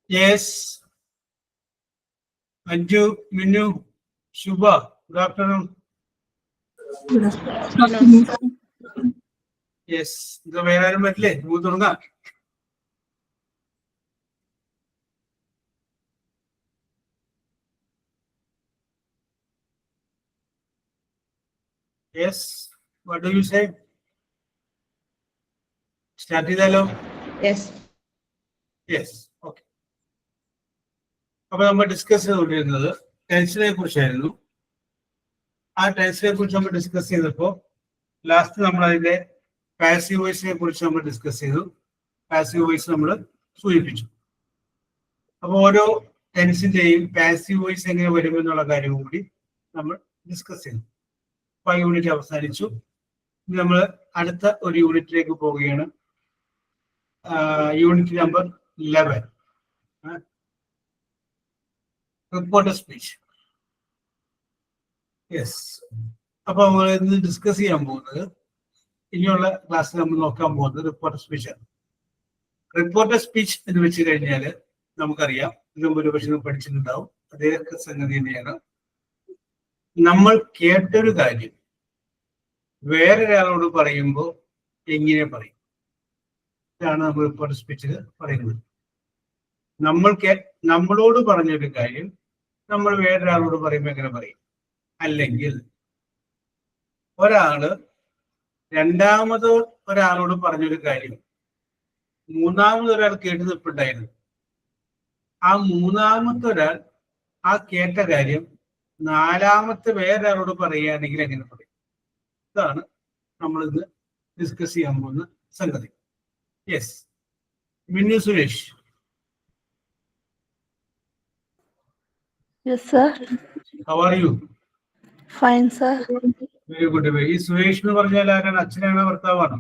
Yes. Anju, Minu, Shubha, good afternoon. Good afternoon, sir. Yes, the way I met late, Mudurga. Yes, what do you say? Start it alone. Yes. Yes, okay. അപ്പോൾ നമ്മൾ discuss ചെയ്തുകൊണ്ടിരുന്നത് ടെൻഷനെ കുറിച്ചായിരുന്നു. ആ ടെൻഷനെ കുറിച്ച് നമ്മൾ discuss ചെയ്തപ്പോൾ last നമ്മൾ അതിന്റെ പാസീവ് വോയിസിനെ കുറിച്ച് നമ്മൾ ഡിസ്കസ് ചെയ്തു. പാസീവ് വോയിസ് നമ്മൾ സൂചിപ്പിച്ചു. അപ്പോൾ ഓരോ ടെൻസിന്റെയും പാസീവ് വോയിസ് എങ്ങനെ വരുമെന്നുള്ള കാര്യം കൂടി നമ്മൾ ഡിസ്കസ് ചെയ്തു. അപ്പൊ ആ യൂണിറ്റ് അവസാനിച്ചു. ഇനി നമ്മൾ അടുത്ത ഒരു യൂണിറ്റിലേക്ക് പോവുകയാണ്. Unit number 11, reporter speech. Yes, അപ്പൊ നമ്മൾ ഇന്ന് ഡിസ്കസ് ചെയ്യാൻ പോകുന്നത്, ഇനിയുള്ള ക്ലാസ്സിൽ നമ്മൾ നോക്കാൻ പോകുന്നത് റിപ്പോർട്ടർ സ്പീച്ചാണ്. റിപ്പോർട്ടർ സ്പീച്ച് എന്ന് വെച്ച് കഴിഞ്ഞാൽ നമുക്കറിയാം, ഇതിനും ഒരു പക്ഷേ പഠിച്ചിട്ടുണ്ടാവും, അതേ സംഗതി തന്നെയാണ്. നമ്മൾ കേട്ടൊരു കാര്യം വേറൊരാളോട് പറയുമ്പോൾ എങ്ങനെ പറയും, ഇതാണ് നമ്മൾ റിപ്പോർട്ടർ സ്പീച്ചിൽ പറയുന്നത്. നമ്മളോട് പറഞ്ഞൊരു കാര്യം നമ്മൾ വേറൊരാളോട് പറയുമ്പോൾ എങ്ങനെ പറയും, അല്ലെങ്കിൽ ഒരാള് രണ്ടാമത് ഒരാളോട് പറഞ്ഞൊരു കാര്യം മൂന്നാമത് ഒരാൾ കേട്ട് നിൽപ്പുണ്ടായിരുന്നു. ആ മൂന്നാമത്തെ ഒരാൾ ആ കേട്ട കാര്യം നാലാമത്തെ വേറൊരാളോട് പറയുകയാണെങ്കിൽ എങ്ങനെ പറയും. ഇതാണ് നമ്മളിന്ന് ഡിസ്കസ് ചെയ്യാൻ പോകുന്ന സംഗതി. Yes, Minnu Suresh. Yes, sir. How are you? Fine, sir. Very good. ഈ സുരേഷ് എന്ന് പറഞ്ഞാൽ ആരാണ്? അച്ഛനാണോ ഭർത്താവാണോ?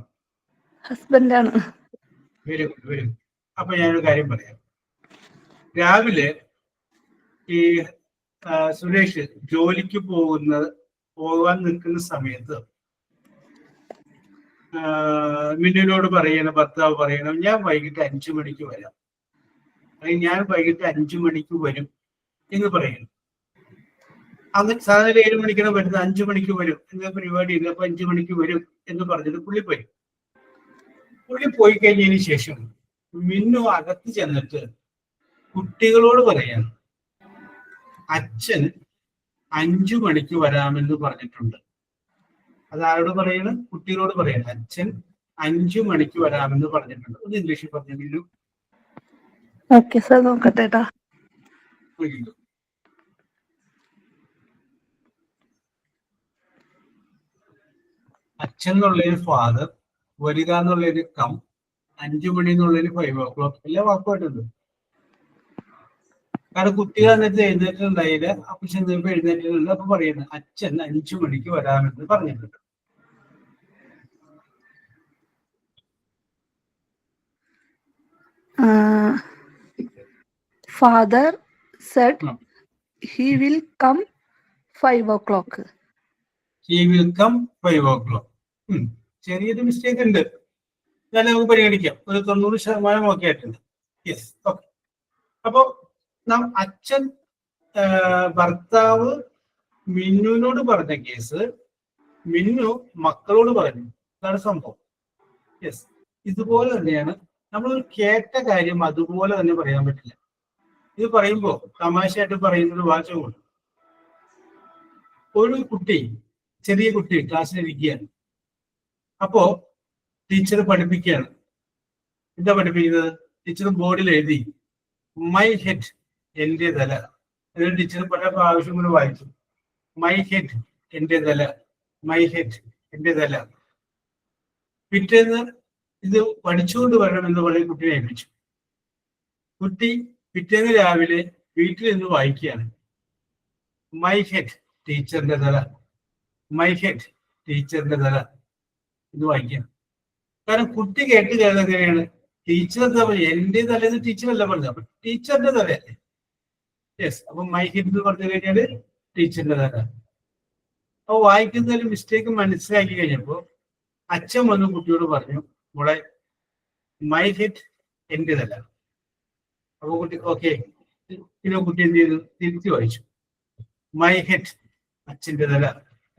Husband ആണ്. Very good, very good. അപ്പൊ ഞാനൊരു കാര്യം പറയാം. രാവിലെ ഈ സുരേഷ് ജോലിക്ക് പോകാൻ നിൽക്കുന്ന സമയത്ത് മിന്നുവിനോട് പറയണം, ഭർത്താവ് പറയണം, ഞാൻ വൈകിട്ട് 5 മണിക്ക് വരാം, അല്ലെങ്കിൽ ഞാൻ വൈകിട്ട് 5 മണിക്ക് വരും എന്ന് പറയുന്നു. അന്ന് സാധാരണ 7 മണിക്കാണ് വരുന്നത്, 5 മണിക്ക് വരും എന്ന പരിപാടി ഇല്ല. അപ്പൊ 5 മണിക്ക് വരും എന്ന് പറഞ്ഞിട്ട് പുള്ളി പോയി. പുള്ളി പോയി കഴിഞ്ഞതിന് ശേഷം മിന്നു അകത്ത് ചെന്നിട്ട് കുട്ടികളോട് പറയാണ്, അച്ഛൻ 5 മണിക്ക് വരാമെന്ന് പറഞ്ഞിട്ടുണ്ട്. അതാരോട് പറയണം? കുട്ടികളോട് പറയണം, അച്ഛൻ 5 മണിക്ക് വരാമെന്ന് പറഞ്ഞിട്ടുണ്ട്. ഒന്ന് ഇംഗ്ലീഷിൽ പറഞ്ഞു മിന്നു. Okay, sir. നോക്കട്ടെ ട്ടാ. അച്ഛൻ എന്നുള്ളൊരു ഫാദർ, വരിക എന്നുള്ളൊരു കം, 5 മണി എന്നുള്ളൊരു 5 o'clock, എല്ലാ വാക്കുമായിട്ടുണ്ട്. കാരണം കുട്ടികൾ എന്നിട്ട് എഴുന്നേറ്റിട്ടുണ്ടായില്ല. അപ്പൊ ചെന്നപ്പോ എഴുന്നേറ്റിട്ടുണ്ട്. അപ്പൊ പറയുന്നത് അച്ഛൻ 5 മണിക്ക് വരാമെന്ന് പറഞ്ഞിട്ടുണ്ട്. Father said he will come 5 o'clock. He will come 5 o'clock. ചെറിയൊരു മിസ്റ്റേക്ക് ഉണ്ട്, എന്നാലും നമുക്ക് പരിഗണിക്കാം. ഒരു 90% ഒക്കെ ആയിട്ടുണ്ട്. Yes, okay. അപ്പോ അച്ഛൻ ഭർത്താവ് മിന്നുവിനോട് പറഞ്ഞ കേസ് മിന്നു മക്കളോട് പറഞ്ഞു. അതാണ് സംഭവം. യെസ്, ഇതുപോലെ തന്നെയാണ് നമ്മൾ കേട്ട കാര്യം അതുപോലെ തന്നെ പറയാൻ പറ്റില്ല. ഇത് പറയുമ്പോൾ തമാശയായിട്ട് പറയുന്നൊരു വാചകമുണ്ട്. ഒരു കുട്ടി, ചെറിയ കുട്ടി ക്ലാസ്സിലിരിക്കുകയാണ്. അപ്പോ ടീച്ചർ പഠിപ്പിക്കുകയാണ്. എന്താ പഠിപ്പിക്കുന്നത്? ടീച്ചർ ബോർഡിൽ എഴുതി മൈ ഹെഡ്, എന്റെ തല. എന്നിട്ട് ടീച്ചർ പല പ്രാവശ്യം കൂടെ വായിച്ചു, മൈ ഹെഡ്, എന്റെ തല, മൈ ഹെഡ്, എന്റെ തല. പിറ്റേന്ന് ഇത് പഠിച്ചുകൊണ്ട് വരണമെന്ന് പറയും കുട്ടിയെ ഏൽപ്പിച്ചു. കുട്ടി പിറ്റേന്ന് രാവിലെ വീട്ടിൽ നിന്ന് വായിക്കുകയാണ്, മൈ ഹെഡ്, ടീച്ചറിന്റെ തല, മൈ ഹെഡ്, ടീച്ചറിന്റെ തല. ഇത് വായിക്കുകയാണ്. കാരണം കുട്ടി കേട്ട് കേൾക്കുന്നത് എങ്ങനെയാണ്? ടീച്ചറിന്റെ തല, എന്റെ തലേന്ന് ടീച്ചറല്ല പറഞ്ഞത്, അപ്പൊ ടീച്ചറിന്റെ തലയല്ലേ. യെസ്, അപ്പൊ മൈ ഹെഡ് എന്ന് പറഞ്ഞു കഴിഞ്ഞാല് ടീച്ചറിന്റെ തല. അപ്പൊ വായിക്കുന്നതിൽ മിസ്റ്റേക്ക് മനസ്സിലാക്കി കഴിഞ്ഞപ്പോ അച്ഛൻ വന്ന് കുട്ടിയോട് പറഞ്ഞു, മോളെ മൈ ഹെഡ്, എന്റെ തല, അപ്പൊ കുട്ടി ഓക്കെ, പിന്നെ കുട്ടി എന്ത് ചെയ്തു? തിരുത്തി വായിച്ചു. മൈ ഹെഡ്, അച്ഛന്റെ തല.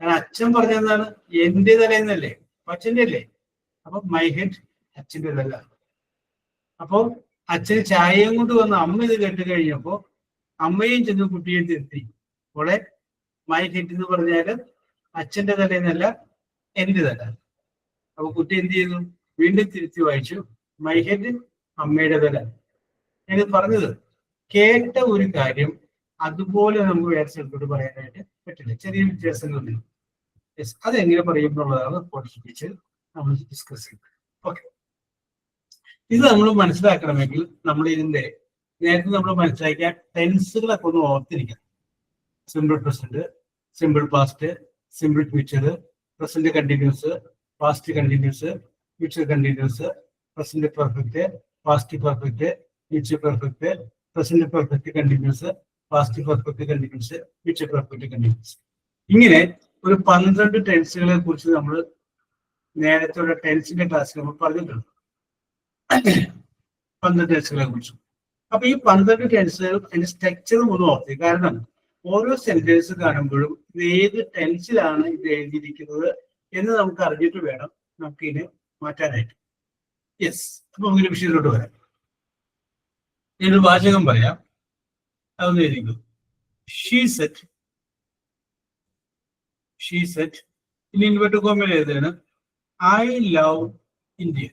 കാരണം അച്ഛൻ പറഞ്ഞെന്താണ്? എന്റെ തല എന്നല്ലേ, അച്ഛന്റെ അല്ലേ. അപ്പൊ മൈ ഹെഡ്, അച്ഛന്റെ തല. അപ്പൊ അച്ഛന് ചായയും കൊണ്ട് വന്ന അമ്മ ഇത് കേട്ട് കഴിഞ്ഞപ്പോ അമ്മയും ചെന്ന് കുട്ടിയെ തിരുത്തി. അവിടെ മൈ ഹെഡ് എന്ന് പറഞ്ഞാല് അച്ഛന്റെ തല എന്നല്ല, എന്റെ തല. അപ്പൊ കുട്ടി എന്ത് ചെയ്തു? വീണ്ടും തിരുത്തി വായിച്ചു. മൈ ഹെഡ്, അമ്മയുടെ തല. ഞാൻ പറഞ്ഞത് കേട്ട ഒരു കാര്യം അതുപോലെ നമുക്ക് വേറെ സ്ഥലത്തോട്ട് പറയാനായിട്ട് പറ്റില്ല. ചെറിയ വ്യത്യാസങ്ങളുണ്ട്. യെസ്, അതെങ്ങനെ പറയും എന്നുള്ളതാണ് പഠിപ്പിച്ച് നമ്മൾ ഡിസ്കസ് ചെയ്യുന്നത്. ഓക്കെ, ഇത് നമ്മൾ മനസ്സിലാക്കണമെങ്കിൽ നമ്മൾ ഇതിന്റെ നേരത്തെ നമ്മൾ മനസ്സിലാക്കിയ ടെൻസുകളൊക്കെ ഒന്ന് ഓർത്തിരിക്കണം. Simple present, simple past, simple future, present continuous, past continuous, future continuous, present perfect, past perfect, future perfect, present perfect continuous, past perfect continuous, future perfect continuous. ഇങ്ങനെ ഒരു 12 ടെൻസുകളെ കുറിച്ച് നമ്മൾ നേരത്തെ ടെൻസിന്റെ ക്ലാസ്സിൽ നമ്മൾ പറഞ്ഞിട്ടുണ്ട്. 12 ടെൻസുകളെ കുറിച്ച്. അപ്പൊ ഈ 12 ടെൻസുകൾ അതിന്റെ സ്ട്രക്ചർ ഒന്ന് ഓർത്തി. കാരണം ഓരോ സെന്റൻസ് കാണുമ്പോഴും ഇത് ഏത് ടെൻസിലാണ് ഇത് എഴുതിയിരിക്കുന്നത് എന്ന് നമുക്ക് അറിഞ്ഞിട്ട് വേണം നമുക്ക് ഇതിനെ മാറ്റാനായിട്ട്. യെസ്, അപ്പൊ നമുക്ക് വിഷയത്തിലോട്ട് വരാം. ഞാനൊരു വാചകം പറയാം, അതൊന്ന് എഴുതിക്കും. ഷീ സെറ്റ്, ഇനി ഇൻവെർട്ടഡ് കോമയിൽ എഴുതാണ് I love India.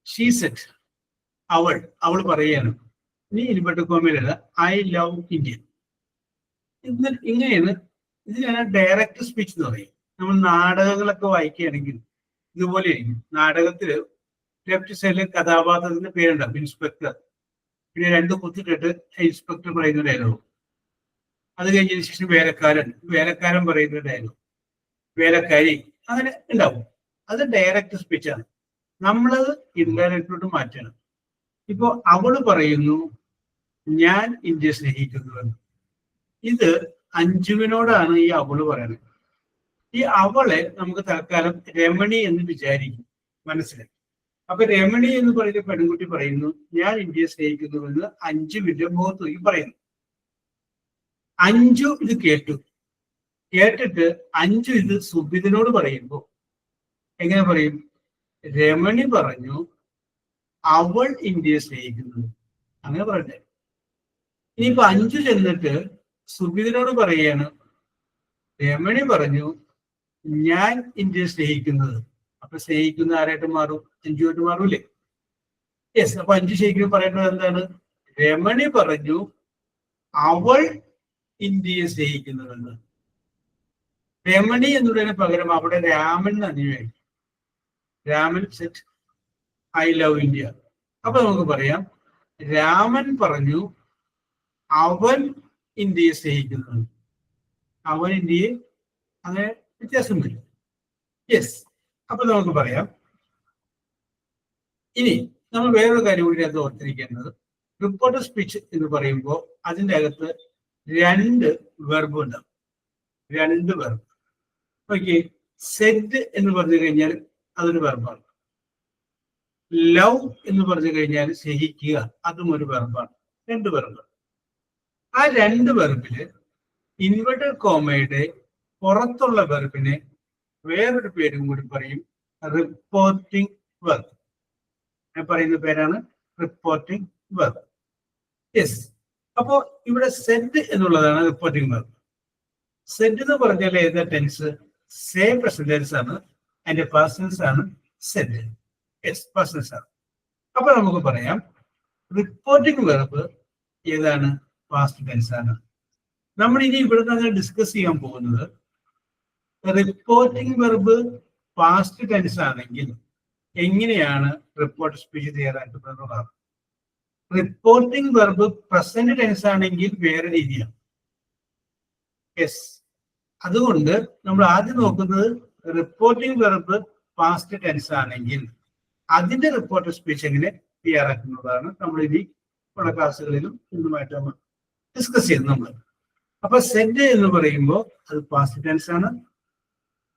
She said, അവൾ പറയുകയാണ്. ഇനി ഇൻവെർട്ടഡ് കോമയിൽ എഴുതാം ഐ ലവ് ഇന്ത്യ. ഇങ്ങനെയാണ് ഇതിനാണ് ഡയറക്റ്റ് സ്പീച്ച് എന്ന് പറയും. നമ്മൾ നാടകങ്ങളൊക്കെ വായിക്കുകയാണെങ്കിൽ ഇതുപോലെ ആയിരിക്കും. നാടകത്തില് ലെഫ്റ്റ് സൈഡിൽ കഥാപാത്രത്തിന്റെ പേരുണ്ടാവും, ഇൻസ്പെക്ടർ. പിന്നെ 2 കുത്തിട്ടിട്ട് ഇൻസ്പെക്ടർ പറയുന്ന ഡയലോഗ്. അത് കഴിഞ്ഞതിന് ശേഷം വേലക്കാരൻ പറയുന്ന ഡയലോഗ്, വേലക്കാരി, അങ്ങനെ ഉണ്ടാവും. അത് ഡയറക്റ്റ് സ്പീച്ചാണ്. നമ്മളത് ഇൻഡയറക്റ്റിലോട്ട് മാറ്റണം. ഇപ്പോ അവള് പറയുന്നു ഞാൻ ഇന്ത്യയെ സ്നേഹിക്കുന്നുവെന്ന്. ഇത് അഞ്ജുവിനോടാണ് ഈ അവള് പറയുന്നത്. ഈ അവളെ നമുക്ക് തൽക്കാലം രമണി എന്ന് വിചാരിക്കും മനസ്സിലായി. അപ്പൊ രമണി എന്ന് പറയുന്ന പെൺകുട്ടി പറയുന്നു ഞാൻ ഇന്ത്യയെ സ്നേഹിക്കുന്നുവെന്ന് അഞ്ജുവിന്റെ മുഖത്ത് നോക്കി പറയുന്നു. അഞ്ജു ഇത് കേട്ടിട്ട് അഞ്ജു ഇത് സുബിതിനോട് പറയുമ്പോ എങ്ങനെ പറയും? രമണി പറഞ്ഞു അവൾ ഇന്ത്യയെ സ്നേഹിക്കുന്നു, അങ്ങനെ പറയട്ടെ. ഇനിയിപ്പോ അഞ്ജു ചെന്നിട്ട് സുബിതിനോട് പറയുകയാണ് രമണി പറഞ്ഞു ഞാൻ ഇന്ത്യയെ സ്നേഹിക്കുന്നത്. അപ്പൊ സ്നേഹിക്കുന്ന ആരായിട്ട് മാറും? അഞ്ജുവായിട്ട് മാറൂലേ? യെസ്. അപ്പൊ അഞ്ജു ശരിക്കും പറയേണ്ടത് എന്താണ്? രമണി പറഞ്ഞു അവൾ ഇന്ത്യയെ സ്നേഹിക്കുന്നതെന്ന്. രമണി എന്നുള്ളതിന് പകരം അവിടെ രാമൻ അനുയായി. Raman said I love India. അപ്പൊ നമുക്ക് പറയാം രാമൻ പറഞ്ഞു അവൻ ഇന്ത്യയെ സ്നേഹിക്കുന്നത്. അവൻ ഇന്ത്യയെ, അങ്ങനെ വ്യത്യാസം വരും. യെസ്. അപ്പൊ നമുക്ക് പറയാം. ഇനി നമ്മൾ വേറൊരു കാര്യം കൂടി അത് ഓർത്തിരിക്കേണ്ടത്, റിപ്പോർട്ടർ സ്പീച്ച് എന്ന് പറയുമ്പോൾ അതിൻ്റെ അകത്ത് 2 വെർബ് ഉണ്ടാവും. 2 വെർബ്. ഓക്കെ, സെറ്റ് എന്ന് പറഞ്ഞു കഴിഞ്ഞാൽ അതൊരു വെർബാണ്. ലവ് എന്ന് പറഞ്ഞു കഴിഞ്ഞാൽ സ്നേഹിക്കുക, അതും ഒരു വെർബാണ്. 2 വെർബ്. ആ 2 വെർബില് ഇൻവെർട്ടഡ് കോമയുടെ പുറത്തുള്ള വെർബിനെ വേറൊരു പേരും കൂടി പറയും, റിപ്പോർട്ടിംഗ് വെർബ്. ഞാൻ പറയുന്ന പേരാണ് റിപ്പോർട്ടിംഗ് വെർബ്. യെസ്. അപ്പോ ഇവിടെ സെഡ് എന്നുള്ളതാണ് റിപ്പോർട്ടിംഗ് വെർബ്. സെഡ് എന്ന് പറഞ്ഞാൽ ഏതാ ടെൻസ്? സെയിം പ്രസന്റ് ടെൻസ് ആണ്. അതിന്റെ പാസ്റ്റ് ടെൻസ് ആണ് സെഡ്. യെസ്, പാസ്റ്റ് ടെൻസ് ആണ്. അപ്പൊ നമുക്ക് പറയാം റിപ്പോർട്ടിംഗ് വെർബ് ഏതാണ്? പാസ്റ്റ് ടെൻസ് ആണ്. നമ്മൾ ഇനി ഇവിടെ നിന്ന് ഡിസ്കസ് ചെയ്യാൻ പോകുന്നത് റിപ്പോർട്ടിംഗ് വെർബ് പാസ്റ്റ് ടെൻസ് ആണെങ്കിൽ എങ്ങനെയാണ് റിപ്പോർട്ട് സ്പീച്ച് തയ്യാറാക്കുന്നതാണ്. റിപ്പോർട്ടിംഗ് വെർബ് പ്രസന്റ് ടെൻസ് ആണെങ്കിൽ വേറെ രീതിയാണ്. യെസ്. അതുകൊണ്ട് നമ്മൾ ആദ്യം നോക്കുന്നത് റിപ്പോർട്ടിംഗ് വെർബ് പാസ്റ്റ് ടെൻസ് ആണെങ്കിൽ അതിന്റെ റിപ്പോർട്ട് സ്പീച്ച് എങ്ങനെ തയ്യാറാക്കുന്നതാണ് നമ്മൾ ഇനി ഉള്ള ക്ലാസ്സുകളിലും ഇന്നുമായിട്ട് നമ്മൾ ഡിസ്കസ് ചെയ്യുന്നത്. നമ്മൾ അപ്പൊ സെഡ് എന്ന് പറയുമ്പോൾ അത് പാസ്റ്റ് ടെൻസ് ആണ്.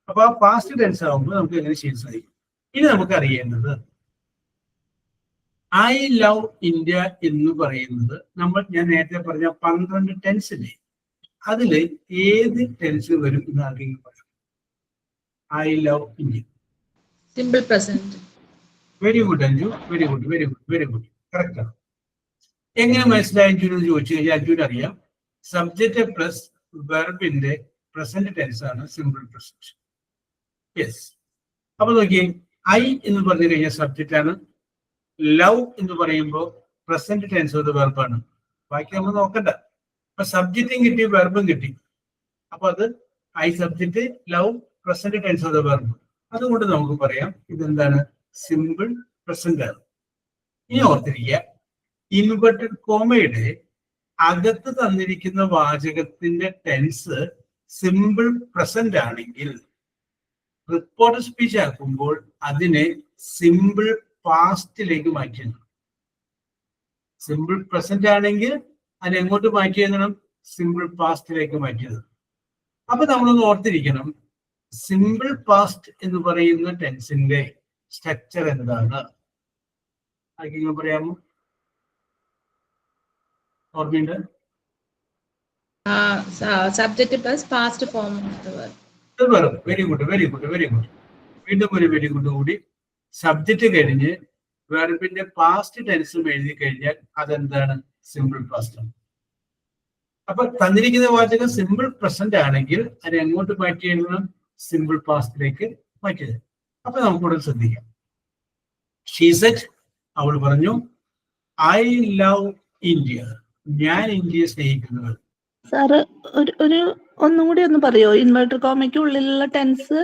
അപ്പൊ ആ പാസ്റ്റ് ടെൻസ് ആകുമ്പോൾ നമുക്ക് എങ്ങനെ ചെയ്യാൻ സാധിക്കും? ഇനി നമുക്ക് അറിയേണ്ടത് ഐ ലവ് ഇന്ത്യ എന്ന് പറയുന്നത് ഞാൻ നേരത്തെ പറഞ്ഞ 12 ടെൻസില്ലേ, അതില് ഏത് ടെൻസ് വരും എന്ന് ആർക്കെങ്കിലും പറയാം? I love India. Simple present. Very good Anju, very good, very good, very good, correct ആണ്. എങ്ങനെ മനസ്സിലായി അഞ്ജു എന്ന് ചോദിച്ചു കഴിഞ്ഞാൽ അഞ്ജുവിന് അറിയാം സബ്ജക്റ്റ് പ്ലസ് വെർബിന്റെ പ്രസന്റ് ടെൻസ് ആണ് സിമ്പിൾ പ്രസന്റ്. യെസ്. അപ്പൊ നോക്കിയേ, ഐ എന്ന് പറഞ്ഞു കഴിഞ്ഞാൽ സബ്ജക്റ്റ് ആണ്, ലവ് എന്ന് പറയുമ്പോൾ പ്രസന്റ് ടെൻസ് ഓഫ് ദ വെർബാണ്. ബാക്കി നമ്മൾ നോക്കണ്ട. അപ്പൊ സബ്ജക്റ്റും കിട്ടി, വെർബും കിട്ടി. അപ്പൊ അത് I subject, love present tense of the verb. അതുകൊണ്ട് നമുക്ക് പറയാം ഇതെന്താണ്? സിമ്പിൾ പ്രസന്റ് ആണ്. ഇനി ഓർത്തിരിക്കുക, ഇൻവെർട്ടഡ് കോമയുടെ അകത്ത് തന്നിരിക്കുന്ന വാചകത്തിന്റെ ടെൻസ് സിമ്പിൾ പ്രസന്റ് ആണെങ്കിൽ റിപ്പോർട്ട് സ്പീച്ച് ആക്കുമ്പോൾ അതിനെ സിമ്പിൾ പാസ്റ്റിലേക്ക് മാറ്റണം. സിമ്പിൾ പ്രസന്റ് ആണെങ്കിൽ അതിനെ എങ്ങോട്ട് മാറ്റി എഴുതണം? സിമ്പിൾ പാസ്റ്റിലേക്ക് മാറ്റിയത്. അപ്പൊ നമ്മളൊന്ന് ഓർത്തിരിക്കണം, സിമ്പിൾ പാസ്റ്റ് എന്ന് പറയുന്ന ടെൻസിന്റെ സ്ട്രക്ചർ എന്താണ്? ആർക്കെങ്കിലും പറയാമോ? ഓർമ്മയുണ്ട്? Subject plus past form of the verb. Very good, very good, very good. വീണ്ടും ഒരു വെരി ഗുഡ് കൂടി. സബ്ജക്റ്റ് കഴിഞ്ഞ് വെർബിന്റെ പാസ്റ്റ് ടെൻസും എഴുതി കഴിഞ്ഞാൽ അതെന്താണ്? സിമ്പിൾ പാസ്റ്റ് ആണ്. അപ്പൊ തന്നിരിക്കുന്ന വാചകം സിമ്പിൾ പ്രസന്റ് ആണെങ്കിൽ അത് എങ്ങോട്ട് മാറ്റി എഴുതണം? സിമ്പിൾ പാസ്റ്റിലേക്ക് മാറ്റിയത്. അപ്പൊ നമുക്കിവിടെ ശ്രദ്ധിക്കാം. ഷീ സെഡ്, അവൾ പറഞ്ഞു, ഐ ലവ് ഇന്ത്യ, ഞാൻ ഇന്ത്യയെ സ്നേഹിക്കുന്നത്. സാറ് ഒരു ഒന്നും കൂടി ഒന്ന് പറയോ? ഇൻവെർട്ടർ കോമയ്ക്ക് ഉള്ളിലുള്ള ടെൻസ്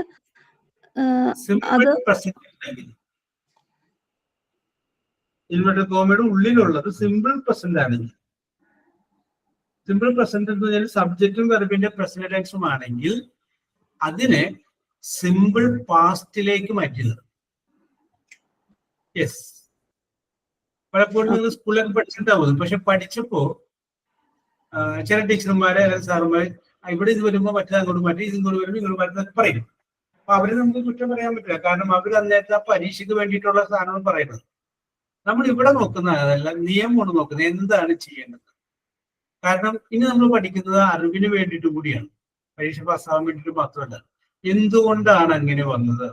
സിമ്പിൾ പ്രസന്റ്. ഇൻവെർട്ടർ കോമയുടെ ഉള്ളിലുള്ളത് സിമ്പിൾ പ്രസന്റ് ആണെങ്കിൽ, സിമ്പിൾ പ്രസന്റ് എന്ന് പറഞ്ഞാൽ സബ്ജക്റ്റും വെർബിന്റെ പ്രസന്റ് ടെൻസും ആണെങ്കിൽ അതിനെ സിമ്പിൾ പാസ്റ്റിലേക്ക് മാറ്റിയത്. യെസ്. പലപ്പോഴും നിങ്ങൾ സ്കൂളിലൊക്കെ പഠിച്ചിട്ടുണ്ടാവും. പക്ഷെ പഠിച്ചപ്പോ ചില ടീച്ചർമാരെ അല്ലെങ്കിൽ സാറുമാര് ഇവിടെ ഇത് വരുമ്പോൾ മറ്റേ അങ്ങോട്ട് മാറ്റി, ഇത് ഇങ്ങോട്ട് വരുമ്പോൾ ഇങ്ങോട്ട് മാറ്റി പറയും. അപ്പൊ അവരെ നമുക്ക് കുറ്റം പറയാൻ പറ്റില്ല. കാരണം അവർ അന്നേരത്തെ ആ പരീക്ഷയ്ക്ക് വേണ്ടിയിട്ടുള്ള സാധനമാണ് പറയുന്നത്. നമ്മൾ ഇവിടെ നോക്കുന്ന അതല്ല, നിയമമാണ് നോക്കുന്നത്, എന്താണ് ചെയ്യേണ്ടത്. കാരണം ഇനി നമ്മൾ പഠിക്കുന്നത് അറിവിന് വേണ്ടിയിട്ട് കൂടിയാണ്, പരീക്ഷ പാസ്സാവാൻ വേണ്ടിയിട്ട് മാത്രമല്ല. എന്തുകൊണ്ടാണ് അങ്ങനെ വന്നത്?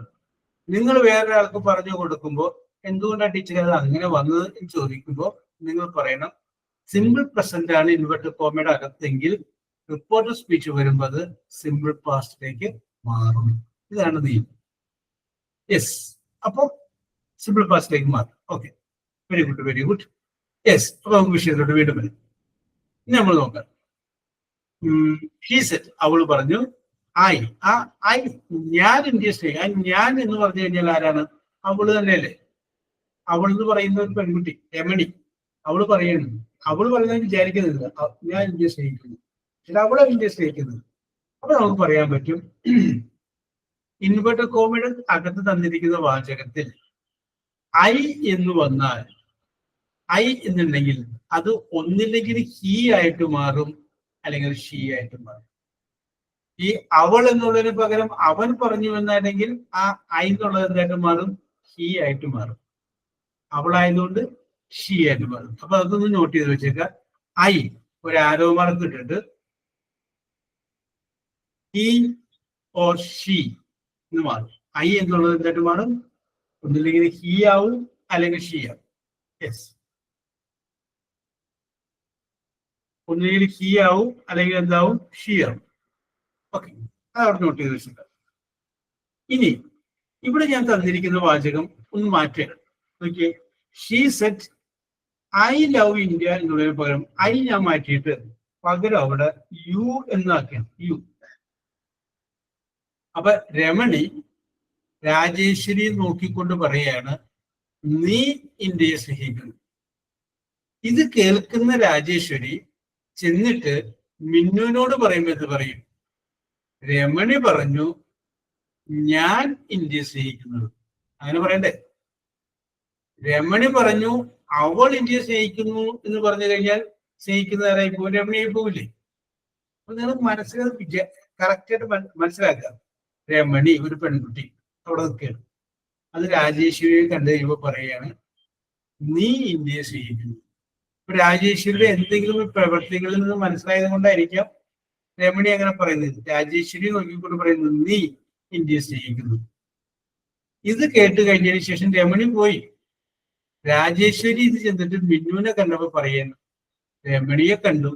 നിങ്ങൾ വേറൊരാൾക്ക് പറഞ്ഞു കൊടുക്കുമ്പോൾ എന്തുകൊണ്ടാണ് ടീച്ചർ അത് അങ്ങനെ വന്നത് എന്ന് ചോദിക്കുമ്പോൾ നിങ്ങൾ പറയണം സിമ്പിൾ പ്രസന്റ് ആണ് ഇൻവെർട്ടഡ് കോമയുടെ അകത്തെങ്കിൽ റിപ്പോർട്ടർ സ്പീച്ച് വരുമ്പോൾ അത് സിമ്പിൾ പാസ്റ്റിലേക്ക് മാറും. ഇതാണ് നിയമം. യെസ്. അപ്പൊ സിമ്പിൾ പാസ്റ്റിലേക്ക് മാറും. Okay, very good, very good. Yes. അപ്പൊ നമുക്ക് വിഷയത്തോട്ട് വീണ്ടും വരും. ഇനി നമ്മൾ നോക്കാം. ഷീ സെഡ്, അവൾ പറഞ്ഞു, ഐ ഞാൻ ഇന്ത്യ സ്നേഹിക്കും. ഞാൻ എന്ന് പറഞ്ഞു കഴിഞ്ഞാൽ ആരാണ്? അവള് തന്നെയല്ലേ. അവൾ എന്ന് പറയുന്ന ഒരു പെൺകുട്ടി, രമണി. അവള് പറയുന്നു, അവള് പറയുന്നത് വിചാരിക്കുന്നില്ല ഞാൻ ഇന്ത്യ സ്നേഹിക്കുന്നു, പക്ഷെ അവളെ ഇന്ത്യ സ്നേഹിക്കുന്നത്. അപ്പൊ നമുക്ക് പറയാൻ പറ്റും ഇൻവെർട്ടഡ് കോമയുടെ അകത്ത് തന്നിരിക്കുന്ന വാചകത്തിൽ ഐ എന്ന് വന്നാൽ, ഐ എന്നുണ്ടെങ്കിൽ അത് ഒന്നില്ലെങ്കിൽ ഹീ ആയിട്ട് മാറും, അല്ലെങ്കിൽ ഷീ ആയിട്ട് മാറും. ഈ അവൾ എന്നുള്ളതിന് പകരം അവൻ പറഞ്ഞു എന്നാണെങ്കിൽ ആ ഐ എന്നുള്ളത് എന്തായിട്ട് മാറും? ഹീ ആയിട്ട് മാറും. അവളായതുകൊണ്ട് ഷീ ആയിട്ട് മാറും. അപ്പൊ അതൊന്ന് നോട്ട് ചെയ്ത് വെച്ചേക്കാം. ഐ ഒരു ആരോ മാർക്ക് ഇട്ടിട്ട് ഹീ ഓർ ഷീ എന്ന് മാറും. ഐ എന്നുള്ളത് എന്തായിട്ട് മാറും? ഒന്നില്ലെങ്കിൽ ഹീ ആവും, അല്ലെങ്കിൽ ഷീ ആവും. യെസ്. ഒന്നില്ലെങ്കിൽ ഹീ ആവും, അല്ലെങ്കിൽ എന്താവും? ഷീ ആവും. ഓക്കെ, അതവിടെ നോട്ട് ചെയ്ത് വെച്ചിട്ടുണ്ട്. ഇനി ഇവിടെ ഞാൻ തന്നിരിക്കുന്ന വാചകം ഒന്ന് മാറ്റുക. നോക്കിയേ, she said I love India എന്നുള്ളതിന് പകരം ഐ ഞാൻ മാറ്റിയിട്ട് പകരം അവിടെ യു എന്നാക്കിയാണ്. യു. അപ്പൊ രമണി രാജേശ്വരി നോക്കിക്കൊണ്ട് പറയാണ്, നീ ഇന്ത്യയെ സ്നേഹിക്കുന്നു. ഇത് കേൾക്കുന്ന രാജേശ്വരി ചെന്നിട്ട് മിന്നുവിനോട് പറയുമ്പോൾ ഇത് പറയും, രമണി പറഞ്ഞു ഞാൻ ഇന്ത്യയെ സ്നേഹിക്കുന്നത്. അങ്ങനെ പറയണ്ടേ? രമണി പറഞ്ഞു അവൾ ഇന്ത്യയെ സ്നേഹിക്കുന്നു എന്ന് പറഞ്ഞു കഴിഞ്ഞാൽ സ്നേഹിക്കുന്നവരായി പോകും, രമണിയായി പോകില്ലേ? അപ്പൊ നിങ്ങൾ മനസ്സിലാക്കി കറക്റ്റായിട്ട് മനസ്സിലാക്കുക. രമണി ഒരു പെൺകുട്ടി അവിടെ നിൽക്കുകയാണ്. അത് രാജേശ്വരിയെ കണ്ടു കഴിയുമ്പോൾ പറയാണ്, നീ ഇന്ത്യയെ സ്നേഹിക്കുന്നു. ഇപ്പൊ രാജേശ്വരിയുടെ എന്തെങ്കിലും പ്രവർത്തികളിൽ നിന്ന് മനസ്സിലായത് കൊണ്ടായിരിക്കാം രമണി അങ്ങനെ പറയുന്നത്. രാജേശ്വരി നോക്കിക്കൊണ്ട് പറയുന്നത് നീ ഇന്ത്യയെ സ്നേഹിക്കുന്നു. ഇത് കേട്ട് കഴിഞ്ഞതിന് ശേഷം രമണി പോയി. രാജേശ്വരി ഇത് ചെന്നിട്ട് മിന്നുവിനെ കണ്ടപ്പോ പറയുന്നു, രമണിയെ കണ്ടു,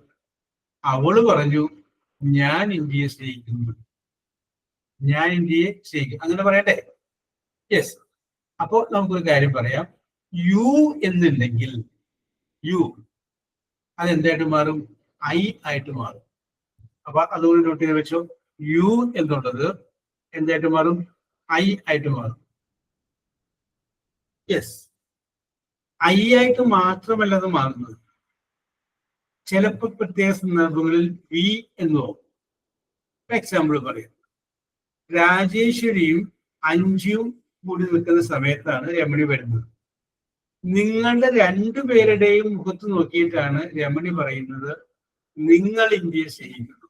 അവള് പറഞ്ഞു ഞാൻ ഇന്ത്യയെ സ്നേഹിക്കുന്നു, ഞാൻ ഇന്ത്യയെ സ്നേഹിക്കും. അങ്ങനെ പറയട്ടെ? യെസ്. അപ്പോ നമുക്കൊരു കാര്യം പറയാം. യു എന്നുണ്ടെങ്കിൽ യു അതെന്തായിട്ട് മാറും? ഐ ആയിട്ട് മാറും. അപ്പൊ അതുകൊണ്ട് നോട്ട് ചെയ്ത് വെച്ചോ. യു എന്നുള്ളത് എന്തായിട്ട് മാറും? ഐ ആയിട്ട് മാറും. യെസ്. ഐ ആയിട്ട് മാത്രമല്ല അത് മാറുന്നത്. ചിലപ്പോൾ പ്രത്യേക സന്ദർഭങ്ങളിൽ വി എന്നോ. എക്സാമ്പിൾ പറയാം. രാജേശ്വരിയും അഞ്ജുവും കൂടി നിൽക്കുന്ന സമയത്താണ് രമണി വരുന്നത്. നിങ്ങളുടെ രണ്ടുപേരുടെയും മുഖത്ത് നോക്കിയിട്ടാണ് രമണി പറയുന്നത് നിങ്ങൾ ഇന്ത്യയെ സ്നേഹിക്കുന്നു.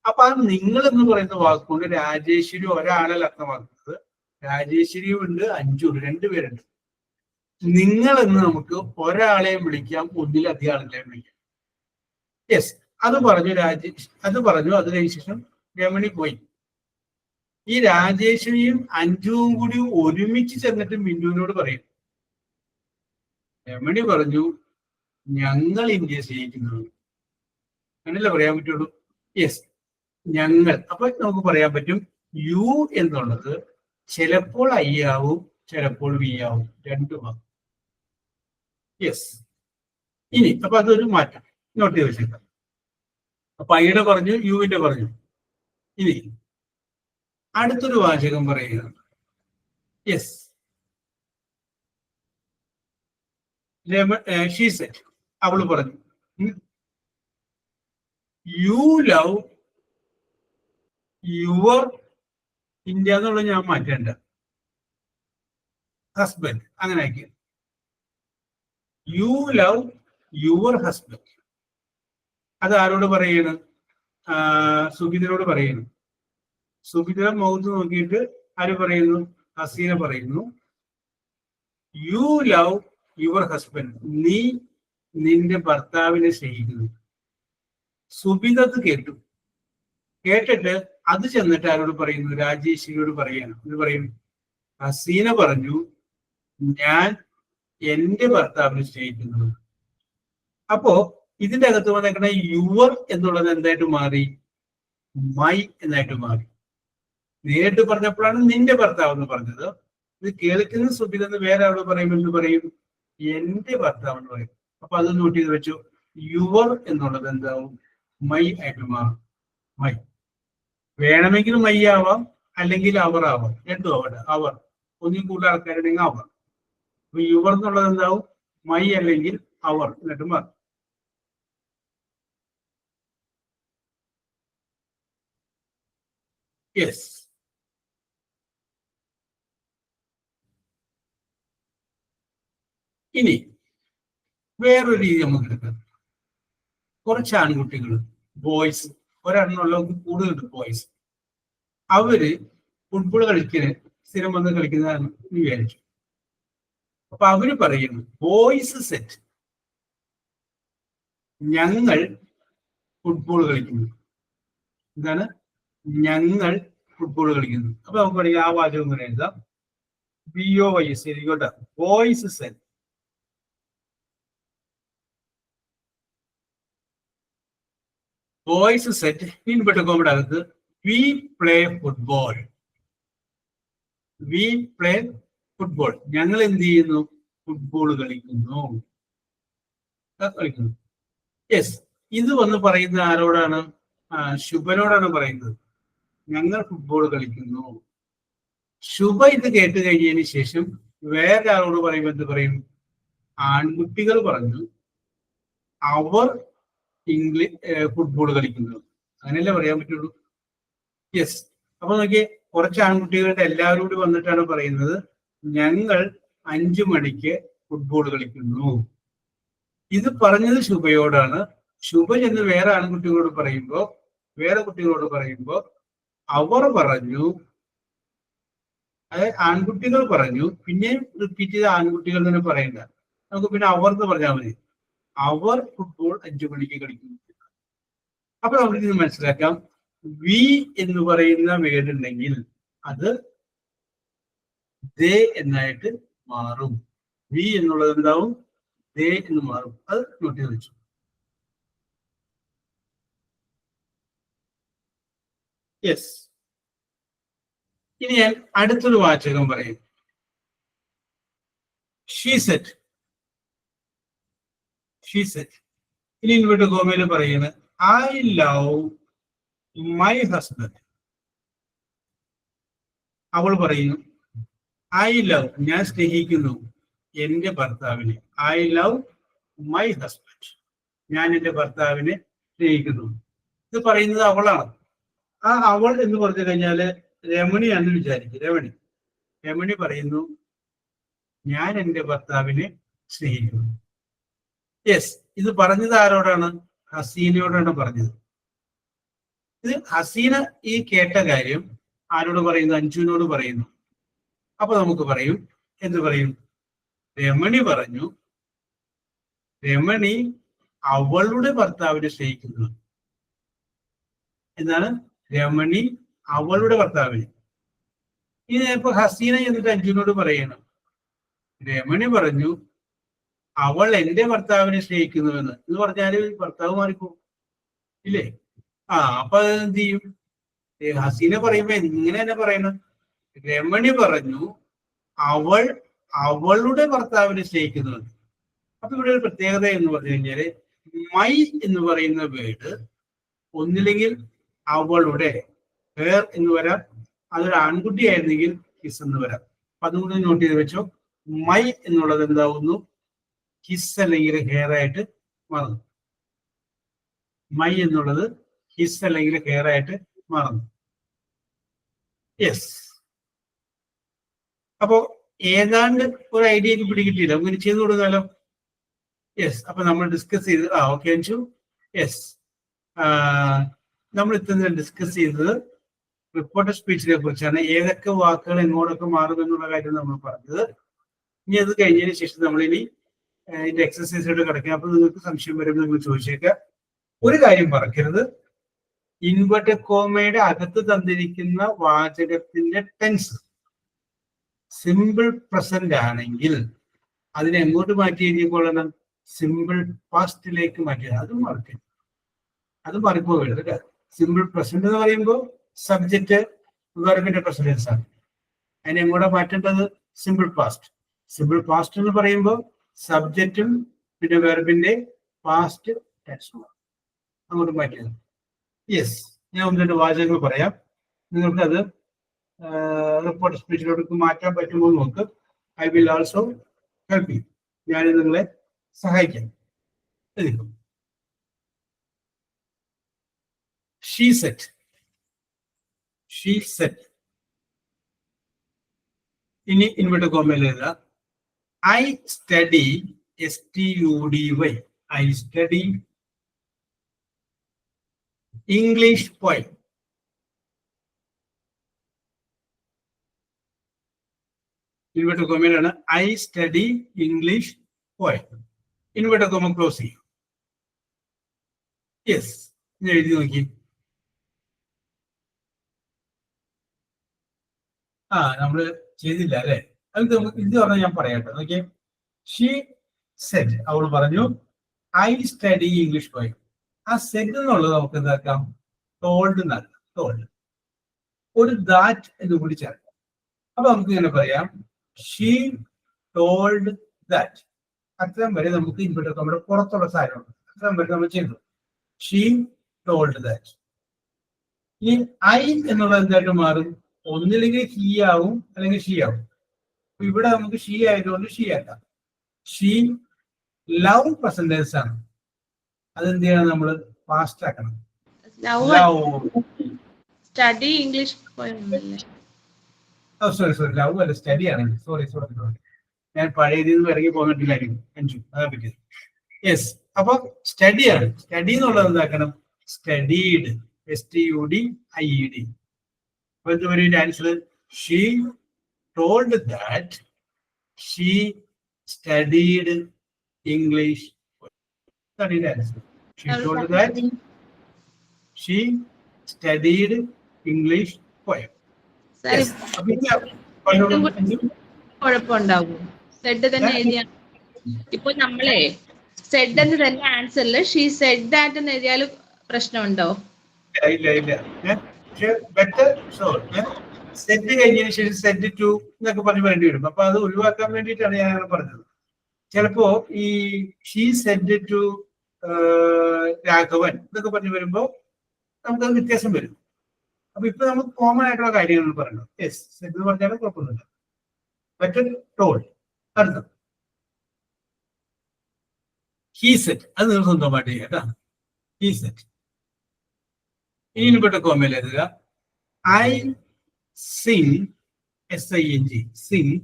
അപ്പൊ ആ നിങ്ങൾ എന്ന് പറയുന്ന വാക്കുകൊണ്ട് രാജേശ്വരി ഒരാളല്ല അർത്ഥമാക്കുന്നത്. രാജേശ്വരിയും ഉണ്ട്, അഞ്ജു ഉണ്ട്, രണ്ടുപേരുണ്ട്. നിങ്ങൾ എന്ന് നമുക്ക് ഒരാളെയും വിളിക്കാം, ഒന്നിലധികം ആളുകളെയും വിളിക്കാം. യെസ്. അത് പറഞ്ഞു. അതിനുശേഷം രമണി പോയി. ഈ രാജേശ്വരിയും അഞ്ജുവും കൂടി ഒരുമിച്ച് ചെന്നിട്ട് മിന്നുവിനോട് പറയും, രമണി പറഞ്ഞു ഞങ്ങൾ ഇന്ത്യയെ സ്നേഹിക്കുന്നു. അങ്ങനല്ലേ പറയാൻ പറ്റുള്ളൂ? യെസ്, ഞങ്ങൾ. അപ്പൊ നമുക്ക് പറയാൻ പറ്റും യു എന്നുള്ളത് ചിലപ്പോൾ ഐ ആവും, ചിലപ്പോൾ വി ആവും, രണ്ടുമാവും. യെസ്. ഇനി അപ്പൊ അതൊരു മാറ്റം നോട്ട് ചെയ്ത് വെച്ചേക്കാം. അപ്പൊ ഐയുടെ പറഞ്ഞു, യുവിന്റെ പറഞ്ഞു. ഇനി അടുത്തൊരു വാചകം പറയുകയാണ്. യെസ്. ഷീ സെഡ്, അവള് പറഞ്ഞു യു ലവ് യുവർ ഇന്ത്യ എന്നുള്ളത് ഞാൻ മാറ്റേണ്ട, ഹസ്ബൻഡ് അങ്ങനെ ആക്കി. You love your husband. അത് ആരോട് പറയണം? സുബിതരോട് പറയുന്നു. സുബിത മുഖത്ത് നോക്കിയിട്ട് ആര് പറയുന്നു? ഹസീന പറയുന്നു യു ലവ് യുവർ ഹസ്ബൻഡ്. നീ നിന്റെ ഭർത്താവിനെ സ്നേഹിക്കുന്നു. സുബിത അത് കേട്ടിട്ട് അത് ചെന്നിട്ട് ആരോട് പറയുന്നു? രാജേശ്വരിയോട് പറയാണ്. ഇത് പറയും ഹസീന പറഞ്ഞു ഞാൻ എന്റെ ഭർത്താവിനെ സ്നേഹിക്കുന്നു. അപ്പോ ഇതിന്റെ അകത്ത് വന്നേക്കണ യുവർ എന്നുള്ളത് എന്തായിട്ട് മാറി? മൈ എന്നായിട്ട് മാറി. നേരിട്ട് പറഞ്ഞപ്പോഴാണ് നിന്റെ ഭർത്താവ് എന്ന് പറഞ്ഞത്. ഇത് കേൾക്കുന്ന സുബിത എന്ന് വേറെ ആളോട് പറയുമെന്ന് പറയും എന്റെ ഭർത്താവ് എന്ന് പറയും. അപ്പൊ അത് നോട്ട് ചെയ്ത് വെച്ചു. യുവർ എന്നുള്ളത് എന്താവും? മൈ ആയിട്ട് മാറും. മൈ വേണമെങ്കിൽ മൈ ആവാം, അല്ലെങ്കിൽ അവർ ആവാം, രണ്ടും ആവട്ടെ. അവർ ഒന്നും കൂടുതൽ ആൾക്കാരുണ്ടെങ്കിൽ അവർ. അപ്പൊ യുവർ എന്നുള്ളത് എന്താവും? മൈ അല്ലെങ്കിൽ അവർ എന്നിട്ട് മാറും. യെസ്. ഇനി വേറൊരു രീതി നമുക്ക് എടുക്കാം. കുറച്ച് ആൺകുട്ടികൾ, ബോയ്സ്, ഒരെണ്ണമുള്ള കൂടുതലുണ്ട് ബോയ്സ്. അവര് ഫുട്ബോൾ കളിക്കാൻ സ്ഥിരം വന്ന് കളിക്കുന്നതാണ് വിചാരിച്ചു. അപ്പൊ അവര് പറയുന്നു ബോയ്സ് സെറ്റ്, ഞങ്ങൾ ഫുട്ബോൾ കളിക്കുന്നു. എന്താണ്? ഞങ്ങൾ ഫുട്ബോൾ കളിക്കുന്നു. അപ്പൊ നമുക്ക് പറയാം ആ വാചകം ഇങ്ങനെ എഴുതാം. BOYS ശരിക്കോട്ടെ. ബോയ്സ് സെറ്റ്, ബോയ്സ് സെറ്റ് ഇൻപെട്ടുമ്പോൾ അകത്ത് we play football. We play football. ഞങ്ങൾ എന്ത് ചെയ്യുന്നു? ഫുട്ബോൾ കളിക്കുന്നു. യെസ്. ഇത് വന്ന് പറയുന്ന ആരോടാണ്? ശുഭനോടാണ് പറയുന്നത്. ഞങ്ങൾ ഫുട്ബോൾ കളിക്കുന്നു. ശുഭ ഇത് കേട്ട് കഴിഞ്ഞതിന് ശേഷം വേറെ ആളോട് പറയുമ്പോൾ എന്ത് പറയും? ആൺകുട്ടികൾ പറഞ്ഞു അവർ ഫുട്ബോൾ കളിക്കുന്നു. അങ്ങനെയല്ലേ പറയാൻ പറ്റുള്ളൂ? യെസ്. അപ്പൊ നോക്കിയേ, കുറച്ച് ആൺകുട്ടികളുടെ എല്ലാവരും കൂടി വന്നിട്ടാണ് പറയുന്നത് ഞങ്ങൾ 5 മണിക്ക് ഫുട്ബോൾ കളിക്കുന്നു. ഇത് പറഞ്ഞത് ശുഭയോടാണ്. ശുഭ ചെന്ന് വേറെ ആൺകുട്ടികളോട് പറയുമ്പോ, വേറെ കുട്ടികളോട് പറയുമ്പോ അവർ പറഞ്ഞു അതായത് ആൺകുട്ടികൾ പറഞ്ഞു, പിന്നെയും റിപ്പീറ്റ് ചെയ്ത ആൺകുട്ടികൾ തന്നെ പറയണ്ട, നമുക്ക് പിന്നെ അവർ എന്ന് പറഞ്ഞാൽ മതി. അവർ ഫുട്ബോൾ 5 മണിക്ക് കളിക്കുന്നു. അപ്പൊ നമുക്ക് ഇത് മനസ്സിലാക്കാം, വി എന്ന് പറയുന്ന വേർഡ് ഉണ്ടെങ്കിൽ അത് ദേ എന്നായിട്ട് മാറും. വി എന്നുള്ളത് എന്താവും? ദേ എന്ന് മാറും. അത് നോട്ട് ചെയ്ത് വെച്ചു. യെസ്. ഇനി ഞാൻ അടുത്തൊരു വാചകം പറയും. She said. She said. ഇനി ഇൻവേർട്ടഡ് കോമയിൽ പറയുന്നത് ഐ ലവ് മൈ ഹസ്ബൻഡ്. അവൾ പറയുന്നു ഐ ലവ്, ഞാൻ സ്നേഹിക്കുന്നു എന്റെ ഭർത്താവിനെ. ഐ ലവ് മൈ ഹസ്ബൻഡ്, ഞാൻ എന്റെ ഭർത്താവിനെ സ്നേഹിക്കുന്നു. ഇത് പറയുന്നത് അവളാണ്. ആ അവൾ എന്ന് പറഞ്ഞു കഴിഞ്ഞാല് രമണിയാണെന്ന് വിചാരിക്കും. രമണി പറയുന്നു ഞാൻ എന്റെ ഭർത്താവിനെ സ്നേഹിക്കുന്നു. യെസ്. ഇത് പറഞ്ഞത് ആരോടാണ്? ഹസീനയോടാണ് പറഞ്ഞത്. ഇത് ഹസീന ഈ കേട്ട കാര്യം ആരോട് പറയുന്നു? അഞ്ജുവിനോട് പറയുന്നു. അപ്പൊ നമുക്ക് പറയും, എന്ത് പറയും? രമണി പറഞ്ഞു, രമണി അവളുടെ ഭർത്താവിനെ സ്നേഹിക്കുന്നു. എന്താണ്? രമണി അവളുടെ ഭർത്താവിനെ. ഇത് ഇപ്പൊ ഹസീന എന്നിട്ട് അഞ്ജുവിനോട് പറയണം, രമണി പറഞ്ഞു അവൾ എന്റെ ഭർത്താവിനെ സ്നേഹിക്കുന്നുവെന്ന്. എന്ന് പറഞ്ഞാല് ഭർത്താവ് മാറിപ്പോകും ഇല്ലേ? അപ്പൊ എന്ത് ചെയ്യും? ഹസീന പറയുമ്പോ ഇങ്ങനെ തന്നെ പറയണം, രമണി പറഞ്ഞു അവൾ അവളുടെ ഭർത്താവിനെ സ്നേഹിക്കുന്നുവെന്ന്. അപ്പൊ ഇവിടെ ഒരു പ്രത്യേകത എന്ന് പറഞ്ഞു കഴിഞ്ഞാല് മൈ എന്ന് പറയുന്ന വേർഡ് ഒന്നില്ലെങ്കിൽ അവളുടെ ഹെയർ എന്ന് വരാം, അതൊരു ആൺകുട്ടി ആയിരുന്നെങ്കിൽ കിസ് എന്ന് വരാം. അപ്പൊ അതുകൊണ്ട് നോട്ട് ചെയ്ത് വെച്ചോ, മൈ എന്നുള്ളത് എന്താവുന്നു? കിസ് അല്ലെങ്കിൽ ഹെയർ ആയിട്ട് മാറുന്നു. മൈ എന്നുള്ളത് കിസ് അല്ലെങ്കിൽ ഹെയർ ആയിട്ട് മാറുന്നു. യെസ്. അപ്പോ ഏതാണ്ട് ഒരു ഐഡിയ എനിക്ക് പിടികിട്ടിയില്ല, നമുക്ക് ചെയ്തു കൊടുക്കാലോ. യെസ്. അപ്പൊ നമ്മൾ ഡിസ്കസ് ചെയ്ത് ഓക്കെ അഞ്ചു. യെസ്. നമ്മൾ ഇത്ര ഡിസ്കസ് ചെയ്തത് റിപ്പോർട്ടഡ് സ്പീച്ചിനെ കുറിച്ചാണ്. ഏതൊക്കെ വാക്കുകൾ എങ്ങോട്ടൊക്കെ മാറുമെന്നുള്ള കാര്യം നമ്മൾ പറഞ്ഞത്. ഇനി അത് കഴിഞ്ഞതിന് ശേഷം നമ്മളിനി ഇതിന്റെ എക്സസൈസിലോട്ട് കിടക്കുക. അപ്പൊ നിങ്ങൾക്ക് സംശയം വരുമ്പോൾ നിങ്ങൾ ചോദിച്ചേക്കാം. ഒരു കാര്യം മറക്കരുത്, ഇൻവെർട്ടഡ് കോമയുടെ അകത്ത് തന്നിരിക്കുന്ന വാചകത്തിന്റെ ടെൻസ് സിമ്പിൾ പ്രസന്റ് ആണെങ്കിൽ അതിനെ എങ്ങോട്ട് മാറ്റി എഴുതിക്കൊള്ളണം? സിമ്പിൾ പാസ്റ്റിലേക്ക് മാറ്റിയത്. അതും മറക്കരുത്, അത് മാറിപ്പോകരുത് കേട്ടോ. സിമ്പിൾ പ്രസന്റ് എന്ന് പറയുമ്പോൾ സബ്ജക്റ്റ് വെർബിന്റെ പ്രസന്റൻസ് ആണ്. അതിനെ എങ്ങോട്ടാ മാറ്റേണ്ടത്? Simple past. സിമ്പിൾ പാസ്റ്റ് എന്ന് പറയുമ്പോൾ സബ്ജക്റ്റും പിന്നെ വെർബിന്റെ പാസ്റ്റ് ടെൻസും അങ്ങോട്ട് മാറ്റിയത്. യെസ്. ഞാൻ ഒന്ന് രണ്ട് വാചകങ്ങൾ പറയാം, നിങ്ങൾക്ക് അത് റിപ്പോർട്ട് സ്പീച്ചിലോട്ട് മാറ്റാൻ പറ്റുമോ എന്ന് നോക്ക്. I will also help you. ഞാൻ നിങ്ങളെ സഹായിക്കാം. She said. She said. ഇനി ഇൻവെർട്ടഡ് കോമയിൽ എഴുതാം I study, STUDY, I study English poem. Inverted കോമയിലാണ് I study English poem. Inverted comma close ചെയ്യും. യെസ്. ഞാൻ എഴുതി നോക്കി. നമ്മള് ചെയ്തില്ല അല്ലെ? അത് ഇത് പറഞ്ഞാൽ ഞാൻ പറയാട്ടോ. നോക്കിയേ, ഷീ സെഡ്, അവൾ പറഞ്ഞു ഐ സ്റ്റഡി ഇംഗ്ലീഷ് പോയം. ആ സെഡ് എന്നുള്ളത് നമുക്ക് എന്താക്കാം? ടോൾഡ് എന്നാക്കാം. ടോൾഡ്. ഒരു ദാറ്റ് എന്ന് കൂടി ചേർക്കാം. അപ്പൊ നമുക്ക് ഇങ്ങനെ പറയാം, ഷീ ടോൾഡ് ദാറ്റ്. അത്രയും വരെ നമുക്ക് ഇൻവെർട്ടഡ് കോമയുടെ പുറത്തുള്ള സാധനമുണ്ട്. അത്രയും വരെ നമ്മൾ ചെയ്തു. She told that. ഈ ഐ എന്നുള്ളത് എന്തായിട്ട് മാറും? ഒന്നില്ലെങ്കിൽ ഹീ ആവും, അല്ലെങ്കിൽ ഷീ ആവും. ഇവിടെ നമുക്ക് ഷീ ആയതുകൊണ്ട് ഷീ ആക്കാം. ഷീ ലവ് പ്രസന്റൻസ് ആണ്, അതെന്ത് ചെയ്യണം? നമ്മൾ ഫാസ്റ്റ് ആക്കണം. സ്റ്റഡി ഇംഗ്ലീഷ് സോറി ലവ് അല്ല, സ്റ്റഡി ആണ്. സോറി ഞാൻ പഴയ രീതിയിൽ ഇറങ്ങി പോന്നിട്ടില്ലായിരിക്കും അഞ്ചു, അതാ പറ്റിയത്. യെസ്. അപ്പൊ സ്റ്റഡി ആണ്. സ്റ്റഡി എന്നുള്ളത് എന്താക്കണം? Studied, STUDIED. അപ്പൊ എന്ത് വരും answer? She told that she studied English. Studied answer. She told that she studied English poem. Sir, Yes. അപ്പൊ ഇനി പറഞ്ഞോളൂ. കുഴപ്പമുണ്ടാവും. സെഡ് തന്നെ എഴുതിയാ ഇപ്പൊ നമ്മളെ സെഡ് എന്ന് തന്നെ ആൻസറിൽ ഷീ സെഡ് ദാറ്റ് എന്ന് എഴുതിയാൽ പ്രശ്നമുണ്ടോ? ഇല്ല. ബെറ്റർ സെറ്റ് കഴിഞ്ഞതിന് ശേഷം സെറ്റ് ടു എന്നൊക്കെ പറഞ്ഞ് വേണ്ടി വരും. അപ്പൊ അത് ഒഴിവാക്കാൻ വേണ്ടിയിട്ടാണ് ഞാൻ അങ്ങനെ പറഞ്ഞത്. ചിലപ്പോ ഈ ഷീ സെഡ് ടു രാഘവൻ എന്നൊക്കെ പറഞ്ഞു വരുമ്പോ നമുക്കത് വ്യത്യാസം വരും. അപ്പൊ ഇപ്പൊ നമുക്ക് കോമൺ ആയിട്ടുള്ള കാര്യങ്ങൾ പറഞ്ഞു. യെസ്, സെറ്റ് എന്ന് പറഞ്ഞാലും കുഴപ്പമൊന്നുമില്ല. മറ്റേ ടോൾഡ് അർത്ഥം ഹീ സെറ്റ്, അത് നിങ്ങൾ സ്വന്തമായിട്ട് ചെയ്യാം കേട്ടോ. He set. ഇനി പെട്ട കോമയിൽ എഴുതുക I Singh SING sing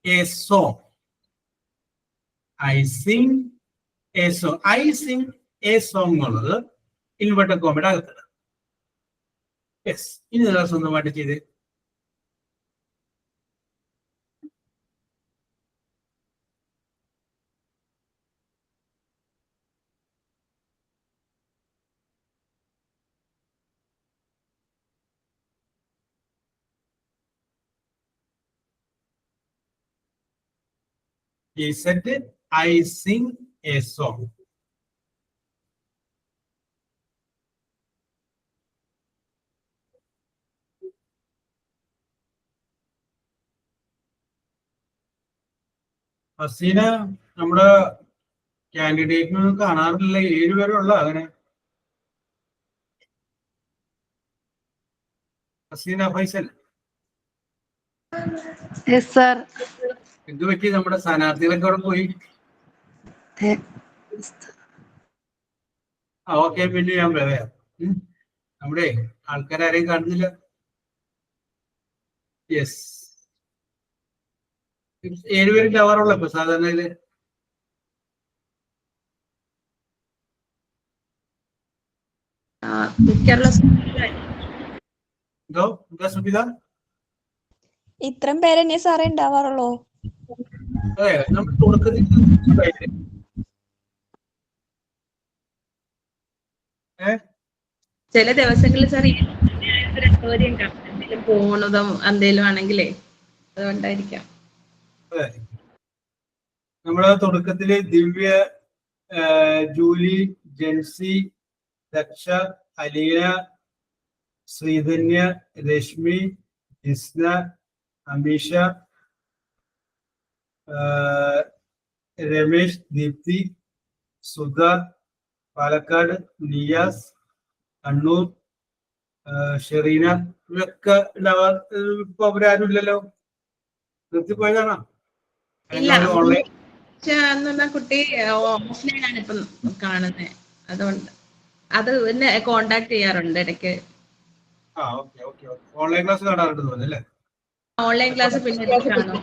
a song. I sing a song. I sing a song എന്നുള്ളത് ഇൻവെർട്ടഡ് കോമയുടെ അകത്താണ്. യെസ്. ഇനി നിങ്ങൾ സ്വന്തമായിട്ട് ചെയ്ത് he said I sing a song. Hasina നമ്മുടെ കാൻഡിഡേറ്റിന് കാണാറില്ല. 7 പേരുള്ള അങ്ങനെ. ഹസീന ഫൈസൽ എന്ത് പറ്റി? നമ്മുടെ സ്ഥാനാർത്ഥികളൊക്കെ അവിടെ പോയി. ഓക്കെ, പിന്നെ ഞാൻ പറയാം. നമ്മുടെ ആൾക്കാരും കാണുന്നില്ല. യെസ്, 7 പേര് ഉണ്ടാവാറുള്ള ഇപ്പൊ സാധാരണ. എന്തോ എന്താ സുബിത? ഇത്രയും പേരെന്നെ സാറേ ഉണ്ടാവാറുള്ളൂ. അതെ, നമ്മൾ തുടക്കത്തിൽ ചില ദിവസങ്ങളിൽ സാർ എന്തെങ്കിലും പോണതും എന്തെങ്കിലും ആണെങ്കിലേ അതുകൊണ്ടായിരിക്കാം. അതെ, നമ്മുടെ തുടക്കത്തില് ദിവ്യ, ജൂലി, ജെൻസി, ദക്ഷ, അലീന, ശ്രീധന്യ, രശ്മി, ജിസ്ന, അമീഷ, രമേശ്, ദീപ്തി, സുധ, പാലക്കാട്, നിയാസ്, കണ്ണൂർ, ഷെറീന, ഇവരൊക്കെ ഉണ്ടാവാൻ ഇപ്പൊ അവരാരും ഇല്ലല്ലോ. നിർത്തിപ്പോയതാണോ? ഓൺലൈൻ കുട്ടി ഓഫ്ലൈൻ ആണ് ഇപ്പം കാണുന്നത്. അതുകൊണ്ട് അത് എന്നെ കോണ്ടാക്ട് ചെയ്യാറുണ്ട് ഇടയ്ക്ക്. ഓൺലൈൻ ക്ലാസ് കാണാറുണ്ട് അല്ലേ? ഓൺലൈൻ ക്ലാസ് പിന്നെ കാണും.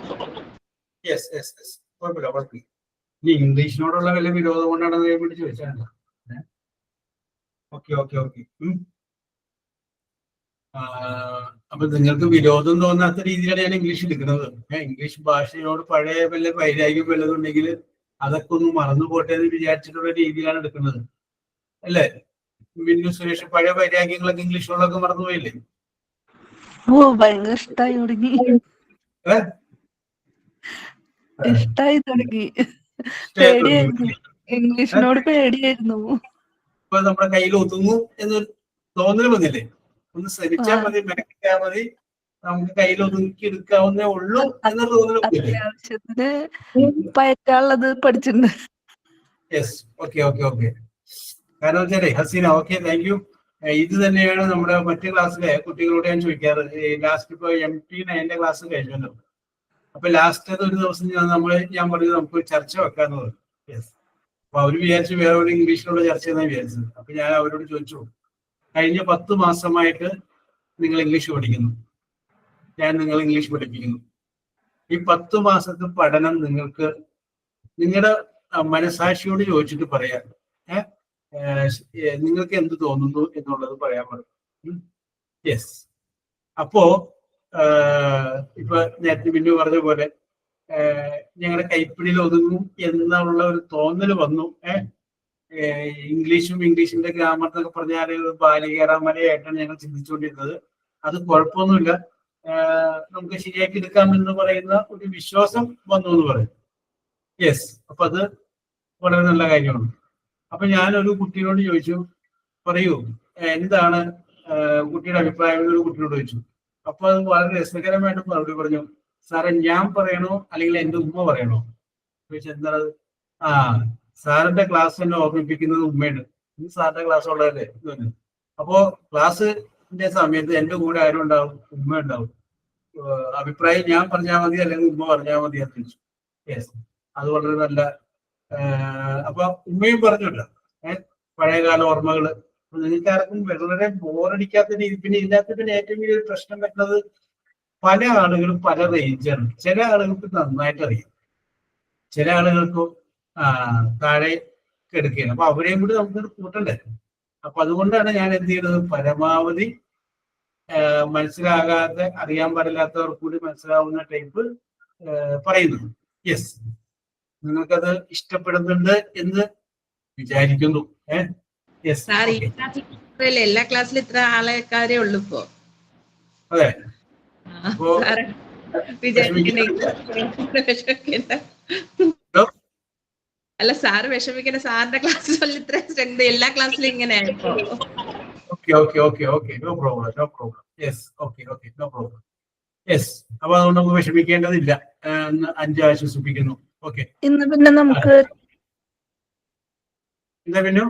കുഴപ്പമില്ല. ഇനി ഇംഗ്ലീഷിനോടുള്ള വല്ല വിരോധം കൊണ്ടാണ് വേണ്ടി ചോദിച്ചാൽ. ഓക്കെ. അപ്പൊ നിങ്ങൾക്ക് വിരോധം തോന്നാത്ത രീതിയിലാണ് ഞാൻ ഇംഗ്ലീഷ് എടുക്കുന്നത്. ഇംഗ്ലീഷ് ഭാഷയോട് പഴയ വല്ല വൈരാഗ്യം വല്ലതുണ്ടെങ്കിൽ അതൊക്കെ ഒന്ന് മറന്നു പോട്ടെ എന്ന് വിചാരിച്ചിട്ടുള്ള രീതിയിലാണ് എടുക്കുന്നത് അല്ലേ? പിന്നെ സുരേഷ്, പഴയ വൈരാഗ്യങ്ങളൊക്കെ ഇംഗ്ലീഷിനോടൊക്കെ മറന്നുപോയില്ലേ? ഭയങ്കര ഇഷ്ടായി തുടങ്ങി. പേടിയായിരുന്നു, ഇംഗ്ലീഷിനോട് പേടിയായിരുന്നു. ഇപ്പൊ നമ്മുടെ കയ്യിൽ ഒതുങ്ങും എന്ന് തോന്നൽ വന്നില്ലേ? ഒന്ന് ശ്രമിച്ചാൽ മതി, മെനക്കെട്ടാൽ മതി, നമുക്ക് കയ്യിൽ ഒതുക്കി എടുക്കാവുന്നേ ഉള്ളൂ എന്നൊരു തോന്നൽ വന്നില്ലേ? അത്യാവശ്യത്തിന് പയറ്റാനുള്ളത് പഠിച്ചിട്ടുണ്ട്. Yes, okay. കാരണം വെച്ചാലേ ഹസീന, ഓക്കെ, താങ്ക് യു. ഇത് തന്നെയാണ് നമ്മുടെ മറ്റു ക്ലാസ്സിലെ കുട്ടികളോട് ഞാൻ ചോദിക്കാറ്. ലാസ്റ്റ് ഇപ്പൊ MT9 ക്ലാസ് കഴിഞ്ഞല്ലോ. അപ്പൊ ലാസ്റ്റ് ഒരു ദിവസം ഞാൻ പറഞ്ഞത് നമുക്ക് ചർച്ച വെക്കാന്ന് പറഞ്ഞു. യെസ്. അപ്പൊ അവര് വിചാരിച്ചു വേറെ ഒരു ഇംഗ്ലീഷിലുള്ള ചർച്ച എന്നാണ് വിചാരിച്ചത്. അപ്പൊ ഞാൻ അവരോട് ചോദിച്ചു, കഴിഞ്ഞ 10 മാസമായിട്ട് നിങ്ങൾ ഇംഗ്ലീഷ് പഠിക്കുന്നു, ഞാൻ നിങ്ങൾ ഇംഗ്ലീഷ് പഠിപ്പിക്കുന്നു. ഈ 10 മാസത്തെ പഠനം നിങ്ങൾക്ക് നിങ്ങളുടെ മനസാക്ഷിയോട് ചോദിച്ചിട്ട് പറയാം. നിങ്ങൾക്ക് എന്ത് തോന്നുന്നു എന്നുള്ളത് പറയാൻ പറഞ്ഞു. യെസ്. അപ്പോ ഇപ്പൊ നേരത്തെ പിന്നെ പറഞ്ഞ പോലെ ഞങ്ങളുടെ കൈപ്പിടിയിൽ ഒതുങ്ങും എന്നുള്ള ഒരു തോന്നൽ വന്നു. ഇംഗ്ലീഷിന്റെ ഗ്രാമർ എന്നൊക്കെ പറഞ്ഞാൽ ബാലികേറാമലയായിട്ടാണ് ഞങ്ങൾ ചിന്തിച്ചുകൊണ്ടിരുന്നത്. അത് കുഴപ്പമൊന്നുമില്ല, നമുക്ക് ശരിയാക്കി എടുക്കാമെന്ന് പറയുന്ന ഒരു വിശ്വാസം വന്നു എന്ന് പറയും. യെസ്, അപ്പൊ അത് വളരെ നല്ല കാര്യമാണ്. അപ്പൊ ഞാനൊരു കുട്ടിയോട് ചോദിച്ചു, പറയൂ എന്താണ് കുട്ടിയുടെ അഭിപ്രായം ഒരു കുട്ടിയോട് ചോദിച്ചു. അപ്പൊ അത് വളരെ രസകരമായിട്ട് മറുപടി പറഞ്ഞു, സാറേ ഞാൻ പറയണോ അല്ലെങ്കിൽ എന്റെ ഉമ്മ പറയണോ ചോദിച്ചാൽ എന്താണ്? സാറിന്റെ ക്ലാസ് തന്നെ ഓർമ്മിപ്പിക്കുന്നത് ഉമ്മയാണ്, സാറിന്റെ ക്ലാസ് ഉള്ളതല്ലേ എന്ന് പറഞ്ഞു. അപ്പോ ക്ലാസ്സിന്റെ സമയത്ത് എന്റെ കൂടെ ആരും ഉണ്ടാവും? ഉമ്മ ഉണ്ടാവും. അഭിപ്രായം ഞാൻ പറഞ്ഞാൽ മതി അല്ലെങ്കിൽ ഉമ്മ പറഞ്ഞാൽ മതി എന്ന് ചോദിച്ചു. യെസ്, അത് വളരെ നല്ല. അപ്പൊ ഉമ്മയും പറഞ്ഞില്ല പഴയകാല ഓർമ്മകള്. നിങ്ങൾക്ക് ആർക്കും വളരെ ബോറടിക്കാത്ത രീതി. പിന്നെ ഇതിനകത്ത് പിന്നെ ഏറ്റവും വലിയൊരു പ്രശ്നം വരുന്നത് പല ആളുകളും പല റേഞ്ചാണ്. ചില ആളുകൾക്ക് നന്നായിട്ട് അറിയാം, ചില ആളുകൾക്ക് താഴെ എടുക്കുകയാണ്. അപ്പൊ അവരെയും കൂടി നമുക്ക് കൂട്ടണ്ടേ. അപ്പൊ അതുകൊണ്ടാണ് ഞാൻ എന്ത് ചെയ്യുന്നത്, പരമാവധി മനസ്സിലാകാതെ അറിയാൻ പാടില്ലാത്തവർ കൂടി മനസ്സിലാവുന്ന ടൈപ്പ് പറയുന്നു. യെസ്, നിങ്ങൾക്കത് ഇഷ്ടപ്പെടുന്നുണ്ട് എന്ന് വിചാരിക്കുന്നു. എല്ലാ ക്ലാസ്സിലും ഇത്ര ആൾക്കാരെ ഉള്ളു ഇപ്പോ. അതെ, അല്ല സാറ് വിഷമിക്കണ്ട, സാറിന്റെ ക്ലാസ്സിൽ ഇത്ര സ്ട്രെങ്ത് എല്ലാ ക്ലാസ്സിലും ഇങ്ങനെയായിപ്പോ. No problem. Yes, no problem. Yes, അപ്പൊ അതുകൊണ്ട് നമുക്ക് വിഷമിക്കേണ്ടതില്ല എന്ന് അഞ്ച് ആശ്വസിപ്പിക്കുന്നു. ഓക്കെ, ഇന്ന് പിന്നെ നമുക്ക് എന്താ പിന്നെ?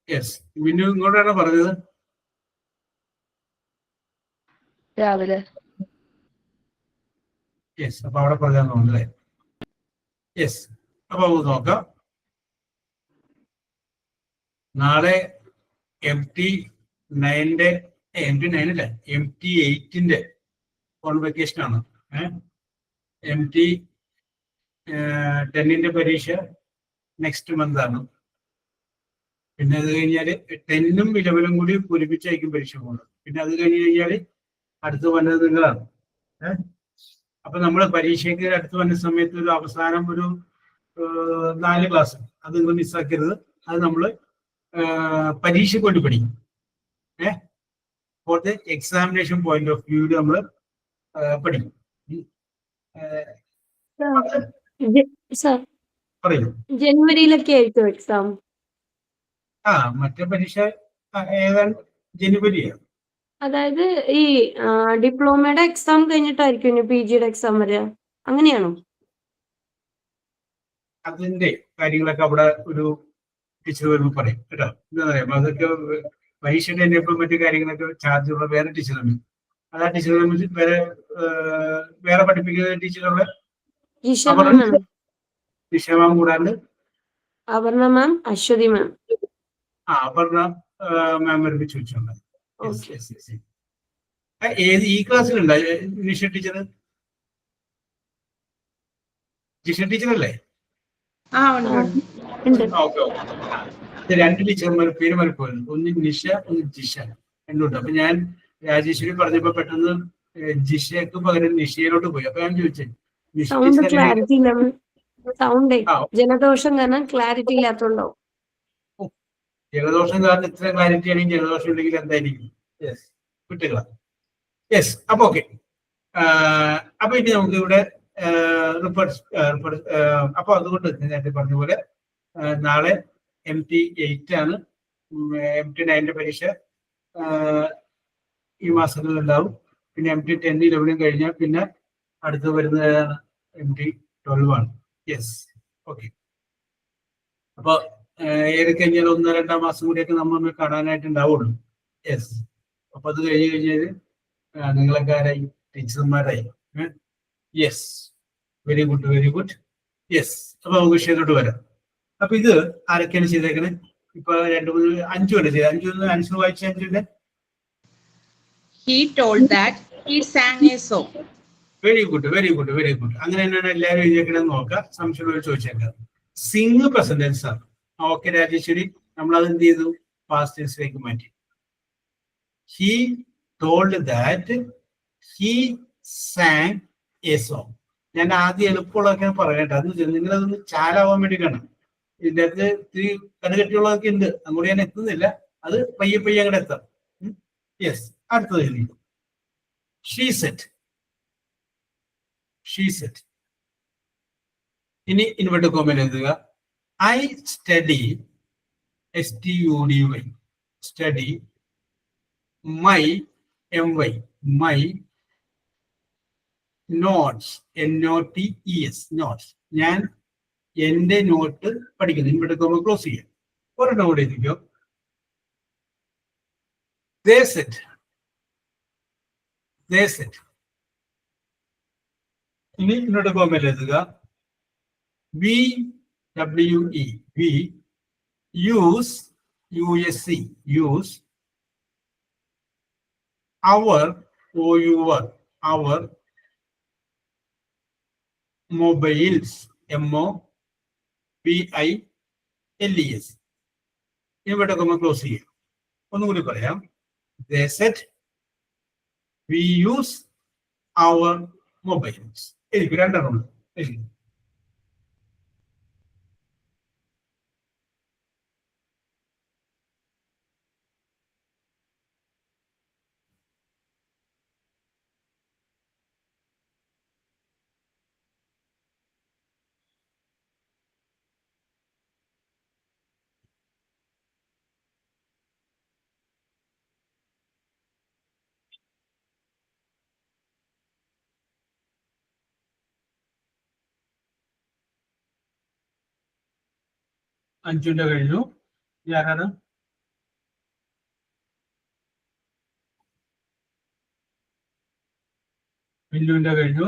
യെസ്, മിന്നു ഇങ്ങോട്ടാണ് പറഞ്ഞത് രാവിലെ. യെസ്, അപ്പൊ അവിടെ പറഞ്ഞാൽ തോന്നുന്നല്ലേ. യെസ്, അപ്പൊ നമുക്ക് നോക്കാം. നാളെ MT9 അല്ല MT8 കോൺവെക്കേഷൻ ആണ്. MT10 പരീക്ഷ നെക്സ്റ്റ് മന്ത് ആണ്. പിന്നെ അത് കഴിഞ്ഞാല് 10ഉം 11ഉം കൂടി ഒരുമിച്ചായിരിക്കും പരീക്ഷ പോകുന്നത്. പിന്നെ അത് കഴിഞ്ഞ് കഴിഞ്ഞാല് അടുത്ത് വന്നത് നിങ്ങളാണ്. അപ്പൊ നമ്മൾ പരീക്ഷയ്ക്ക് അടുത്ത് വന്ന സമയത്ത് ഒരു അവസാനം ഒരു 4 ക്ലാസ് അത് നിങ്ങൾ മിസ്സാക്കരുത്. അത് നമ്മൾ പരീക്ഷയ്ക്ക് വേണ്ടി പഠിക്കും. For the examination point of വ്യൂവിൽ നമ്മൾ പഠിക്കും. പറയൂ. ജനുവരിയിലൊക്കെ ആയിരിക്കും എക്സാം? മറ്റേ പരീക്ഷ ഏതാണ്ട് ജനുവരിയാണ്. അതായത് ഈ ഡിപ്ലോമയുടെ എക്സാം കഴിഞ്ഞിട്ടായിരിക്കും ഇനി PGയുടെ എക്സാം വരിക, അങ്ങനെയാണോ? അതിന്റെ കാര്യങ്ങളൊക്കെ അവിടെ ഒരു ടീച്ചർ വരുമ്പോൾ പറയും കേട്ടോ. എന്താ പറയാ, അതൊക്കെ പരീക്ഷയുടെ തന്നെ ഇപ്പം മറ്റു കാര്യങ്ങളൊക്കെ ചാർജുള്ള വേറെ ടീച്ചറുണ്ട്. അതാ ടീച്ചറെ വേറെ പഠിപ്പിക്കുന്ന ടീച്ചറുള്ള നിഷ മാം കൂടാണ്ട് അപർണ മാം, അശ്വതി മാം. അപർണ മാം ഒരുമിച്ച് വെച്ചുണ്ട്. ഈ ക്ലാസ്സിലുണ്ടോ നിഷ ടീച്ചർ? ജിഷ ടീച്ചറല്ലേ? രണ്ട് ടീച്ചർമാർ പേര് മലപ്പോഴും, ഒന്ന് നിഷ ഒന്ന് ജിഷ രണ്ടുണ്ട്. അപ്പൊ ഞാൻ രാജേശ്വരി പറഞ്ഞപ്പോ പെട്ടെന്ന് ജിഷയ്ക്ക് പകരം നിഷയിലോട്ട് പോയി. അപ്പൊ ഞാൻ ചോദിച്ചേ ജലദോഷം കാരണം ക്ലാരിറ്റി ഇല്ലാത്തോണ്ടോ? ജലദോഷം കാരണം ഇത്ര ക്ലാരിറ്റി ആണെങ്കിൽ ജലദോഷം ഉണ്ടെങ്കിൽ എന്തായിരിക്കും? യെസ്, കുട്ടികളാ. യെസ്, അപ്പൊ ഓക്കെ. അപ്പൊ ഇനി നമുക്ക് ഇവിടെ അപ്പൊ അതുകൊണ്ട് നേരത്തെ പറഞ്ഞ പോലെ നാളെ MT8 ആണ്. MT9 പരീക്ഷ ഈ മാസങ്ങളിൽ ഉണ്ടാവും. പിന്നെ MT10 11 കഴിഞ്ഞാൽ പിന്നെ അടുത്ത് വരുന്നത് MT12 ആണ്. Yes, okay. അപ്പൊ ഏത് കഴിഞ്ഞാൽ 1-2 മാസം കൂടിയൊക്കെ നമ്മൾ കാണാനായിട്ട് ഉണ്ടാവുള്ളൂ. യെസ്, അപ്പൊ അത് കഴിഞ്ഞ് കഴിഞ്ഞാൽ നിങ്ങളൊക്കെ ആരായി? ടീച്ചർമാരായി. Yes, very good. യെസ്, അപ്പൊ നമുക്ക് വിഷയത്തോട്ട് വരാം. അപ്പൊ ഇത് ആരൊക്കെയാണ് ചെയ്തേക്കണേ? ഇപ്പൊ 2, 3, 5 ആണ് ചെയ്തത്. 5 ആൻസർ വായിച്ച 5 He told that he sang a song. Very good. അങ്ങനെ തന്നെയാണ് എല്ലാവരും എഴുതിയേക്കണെന്ന് നോക്കാം. സംശയം ചോദിച്ചേക്കാം. സിംഗ് പ്രസന്റ് ടെൻസ് ആണ്. ഓക്കെ രാജേശ്വരി, നമ്മൾ അത് എന്ത് ചെയ്തു? പാസ്റ്റ് ടെൻസിലേക്ക് മാറ്റി. he told that he sang a song. ഞാൻ ആദ്യം എളുപ്പമുള്ളതൊക്കെ പറയട്ടെ, അത് നിങ്ങളതൊന്ന് ചാലാവാൻ വേണ്ടി കാണാം. ഇതിൻ്റെ അകത്ത് ഇത്തിരി കടുകട്ടിയുള്ളതൊക്കെ ഉണ്ട്, അങ്ങോട്ട് ഞാൻ എത്തുന്നില്ല, അത് പയ്യെ പയ്യെ അങ്ങോട്ട് എത്താം. യെസ്, അടുത്തത് എഴുതി. She said. She said. ഇനി ഇൻവെർട്ടഡ് കോമയിൽ എഴുതുക. I study, STUDY, study my my notes, NOTES, notes. ഞാൻ എന്റെ നോട്ട് പഠിക്കുന്നു. ഇൻവെർട്ടഡ് കോമ ക്ലോസ് ചെയ്യാം. ഒരെണ്ണം കൂടെ എഴുതിക്കോ. They said. They said. ഇനി ഇൻവെർട്ടഡ് കോമയിൽ എഴുതുക. We use USC, use our mobiles, MOBILES. ഇവിടെ നമ്മൾ ക്ലോസ് ചെയ്യാം. ഒന്നും കൂടി പറയാം. They said we use our mobiles. എനിക്ക് രണ്ടെണ്ണം. അഞ്ചുന്റെ കഴിഞ്ഞു. ആരാണ്? മില്ലുവിന്റെ കഴിഞ്ഞു.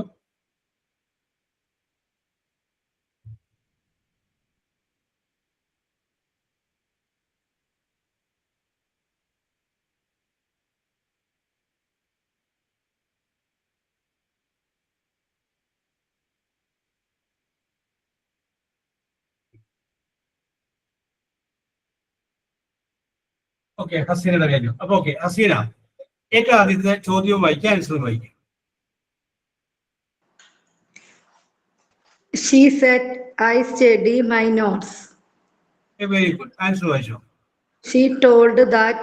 ഓക്കെ, ഹസീനയുടെ കഴിഞ്ഞു. അപ്പൊ ഓക്കെ, ഹസീന ഏറ്റവും ആദ്യത്തെ ചോദ്യവും വായിക്കാം, ആൻസറും വായിക്കാം. She said, I study my notes. Very good. Answer വായിച്ചോ. She told that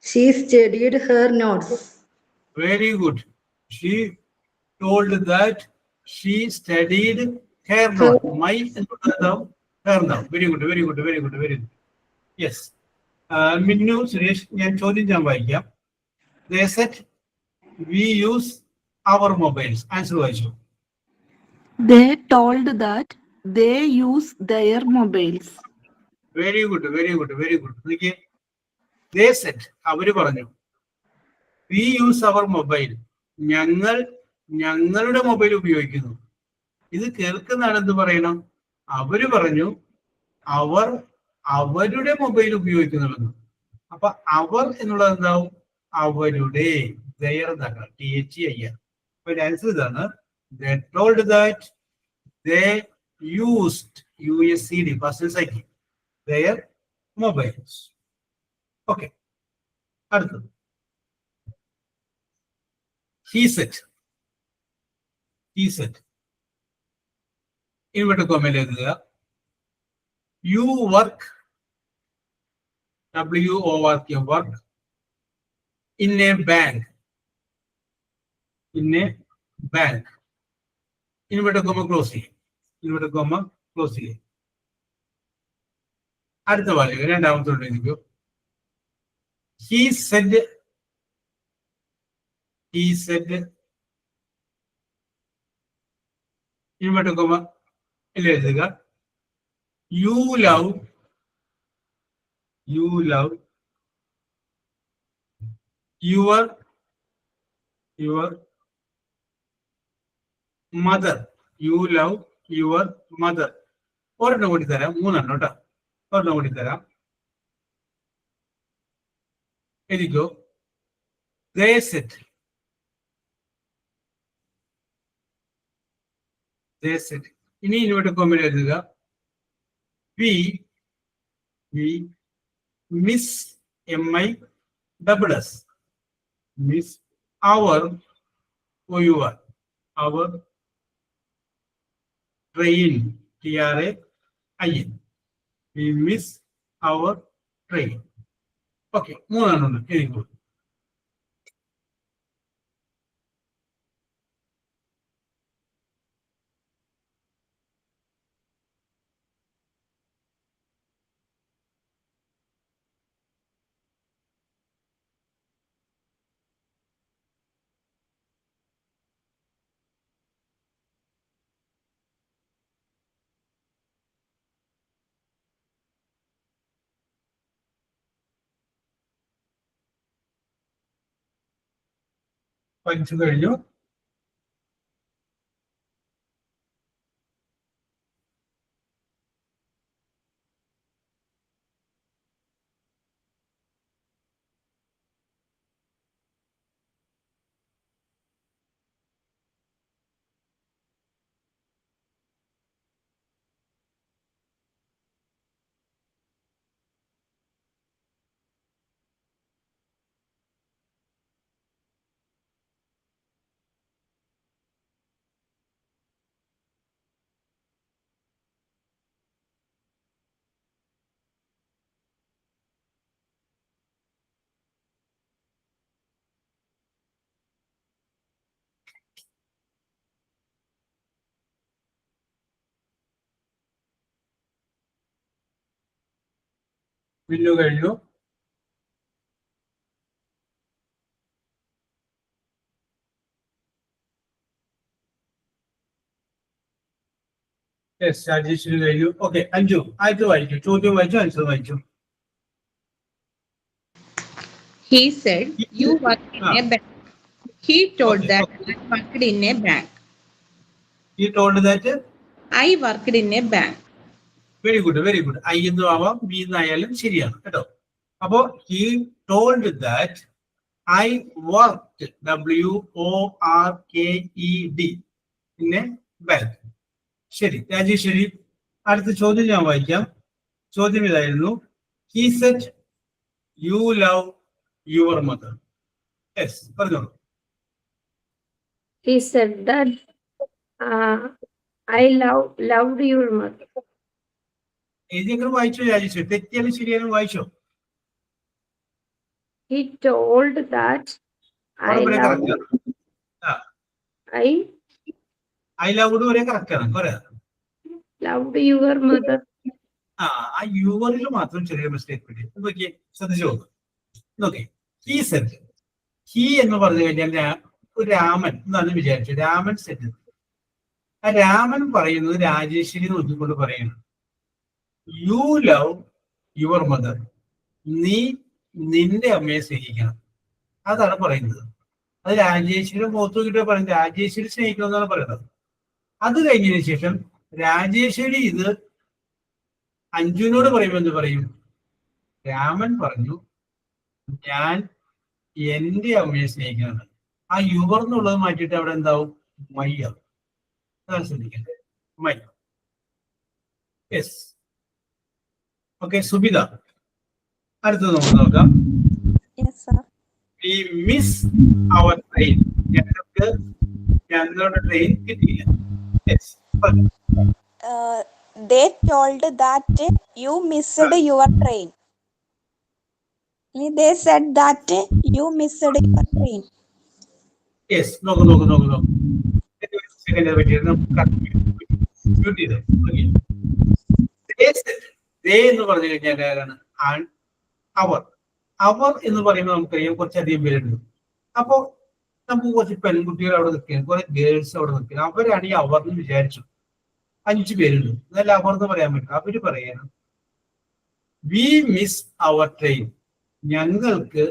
she studied her notes. Very good. She told that she studied her notes. My her notes. Very good, very good, very good, very good. Yes. മിന്നു, സുരേഷ്, ഞാൻ ചോദ്യം ഞാൻ വായിക്കാം. They said we use our mobiles. Answer വായിച്ചു. They told that they use their mobiles. Very good, very good, very good. They said, അവര് പറഞ്ഞു. We use our mobile. ഞങ്ങളുടെ mobile ഉപയോഗിക്കുന്നു. ഇത് കേൾക്കുന്നതാണ് എന്ത് പറയണം? അവര് പറഞ്ഞു അവരുടെ മൊബൈൽ ഉപയോഗിക്കുന്നുള്ളൂ. അപ്പൊ അവർ എന്നുള്ളത് എന്താവും? അവരുടെ. their എന്നാണ്, THEIR. അപ്പൊ ആൻസർ ഇതാണ്. They told that they used, USED, personal their mobiles. Okay. അടുത്തത്. He said. ഇൻവെർട്ടഡ് കോമയിൽ എഴുതുക. You work, WORK, work in a bank. Inverted comma close ചെയ്യും. അടുത്ത വാല്യം രണ്ടാമത്തോട്ട് എഴുതിക്കോ. He said ഇൻവെർട്ടഡ് കോമ എഴുതുക. You love your mother. You love your mother. ഒരെണ്ണം കൂടി തരാം, മൂന്നെണ്ണം കേട്ടോ. ഒരെണ്ണം കൂടി തരാം, എഴുതിക്കോ. They said ഇനി ഇൻവെർട്ടഡ് കോമയിൽ എഴുതുക. We miss MISS miss our or your our train train we miss our train. Okay, മൂന്നെണ്ണം very good. പഠിച്ചു കഴിഞ്ഞു. ബില്ലു കഴിഞ്ഞു. യെസ്, രാജേശ്വരി കഴിഞ്ഞു. ഓക്കെ, അഞ്ചു ആയിട്ട് വായിച്ചു. ചോദ്യം വായിച്ചു, ആൻസർ വായിച്ചു. He said you work in a bank. He told Okay, that okay. I worked in a bank. He told that I worked in a bank. Very good, very good. I എന്നും ആവാം, B എന്നായാലും ശരിയാണ് കേട്ടോ. അപ്പോ he told that I worked WORKED in a bank. ശരി രാജേശ്വരി, അടുത്ത ചോദ്യം ഞാൻ വായിക്കാം. ചോദ്യം ഇതായിരുന്നു, he said you love your mother. Yes, പറഞ്ഞോളൂ. He said that I loved your mother. ഏതെങ്കിലും വായിച്ചോ രാജേശ്വരി? തെറ്റിയാലും ശരിയാലും വായിച്ചോ. He told that I loved വരെ കറക്റ്റ് ആണ്. പറയാ your mother. ആ യുവറിൽ മാത്രം ചെറിയ മിസ്റ്റേക്ക് പറ്റി. നോക്കിയേ, ശ്രദ്ധിച്ചു നോക്കി. ഹീ സെറ്റ്, ഹീ എന്ന് പറഞ്ഞു കഴിഞ്ഞാൽ ഒരു രാമൻ എന്നാണ് വിചാരിച്ചു. രാമൻ സെറ്റ്. ആ രാമൻ പറയുന്നത് രാജേശ്വരി നോക്കിക്കൊണ്ട് പറയുന്നു, യു ലവ് യുവർ മദർ. നീ നിന്റെ അമ്മയെ സ്നേഹിക്കണം. അതാണ് പറയുന്നത്. അത് രാജേശ്വരി മുഖത്ത് നോക്കിയിട്ട് പറയുന്നത് രാജേശ്വരി സ്നേഹിക്കണം എന്നാണ് പറയുന്നത്. അത് കഴിഞ്ഞതിന് ശേഷം രാജേശ്വരി ഇത് അഞ്ജുവിനോട് പറയുമ്പോൾ എന്ത് പറയും? രാമൻ പറഞ്ഞു ഞാൻ എന്റെ അമ്മയെ സ്നേഹിക്കണം. ആ യുവർ എന്നുള്ളത് മാറ്റിയിട്ട് അവിടെ എന്താവും? മയ്യാവും. അതാണ് ശ്രദ്ധിക്കേണ്ടത്, മൈ. Yes, okay. സുബിത, അടുത്തത് നമുക്ക് നോക്കാം. Yes, sir. We miss our train. ഞങ്ങളുടെ ട്രെയിൻ കിട്ടിയില്ല. Yes. They told that you missed your train. They said that you missed your train. Yes. നോക്കൂ. എന്ന് പറഞ്ഞു കഴിഞ്ഞാൽ ആരാണ്? അവർ. അവർ എന്ന് പറയുമ്പോൾ നമുക്കറിയാം കുറച്ചധികം പേരുണ്ട്. അപ്പോ നമുക്ക് കുറച്ച് പെൺകുട്ടികൾ അവിടെ നിൽക്കുകയാണ്, കുറെ ഗേൾസ് അവിടെ നിൽക്കുകയാണ്. അവരാണ് ഈ അവർ എന്ന് വിചാരിച്ചു. 5 പേരുണ്ട്. എന്നല്ല അവർ എന്ന് പറയാൻ പറ്റില്ല. അവര് പറയണം വി മിസ് അവർ ട്രെയിൻ. ഞങ്ങൾക്ക്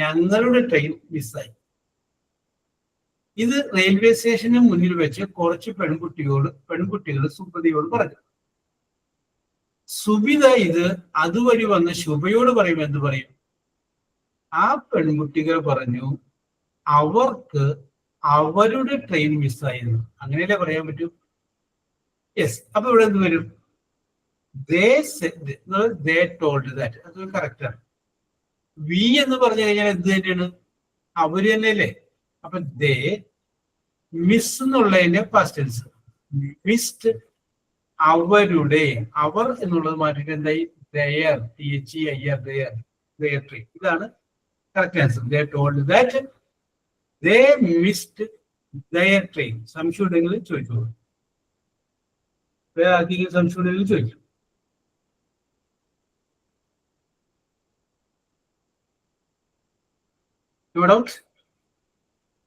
ഞങ്ങളുടെ ട്രെയിൻ മിസ്സായി. ഇത് റെയിൽവേ സ്റ്റേഷന് മുന്നിൽ വെച്ച് കുറച്ച് പെൺകുട്ടികൾ സുബ്രതയോട് പറഞ്ഞു. സുബിത ഇത് അതുവഴി വന്ന് ശുഭയോട് പറയും. എന്ത് പറയും? ആ പെൺകുട്ടികൾ പറഞ്ഞു അവർക്ക് അവരുടെ ട്രെയിൻ മിസ്സായിരുന്നു. അങ്ങനെയല്ലേ പറയാൻ പറ്റൂ? യെസ്. അപ്പൊ ഇവിടെ എന്ത് വരും? They told that. അത് കറക്റ്റ് ആണ്. വി എന്ന് പറഞ്ഞു കഴിഞ്ഞാൽ എന്ത് തന്നെയാണ്? അവര് തന്നെയല്ലേ. അപ്പൊ ദേ മിസ് എന്നുള്ളതിന്റെ പാസ്റ്റ് ടെൻസ് മിസ്ഡ്, അവരുടെ, അവർ എന്നുള്ളത് മാറ്റിട്ട് എന്തായി ദയർ, THEIR, ദയർ ട്രെയിൻ. ഇതാണ് correct answer. They told that they missed their train. സംശയം ഉണ്ടെങ്കിൽ ചോദിച്ചോളൂ. വേറെ ആർക്കെങ്കിലും സംശയം ഉണ്ടെങ്കിൽ ചോദിക്കും. No doubt?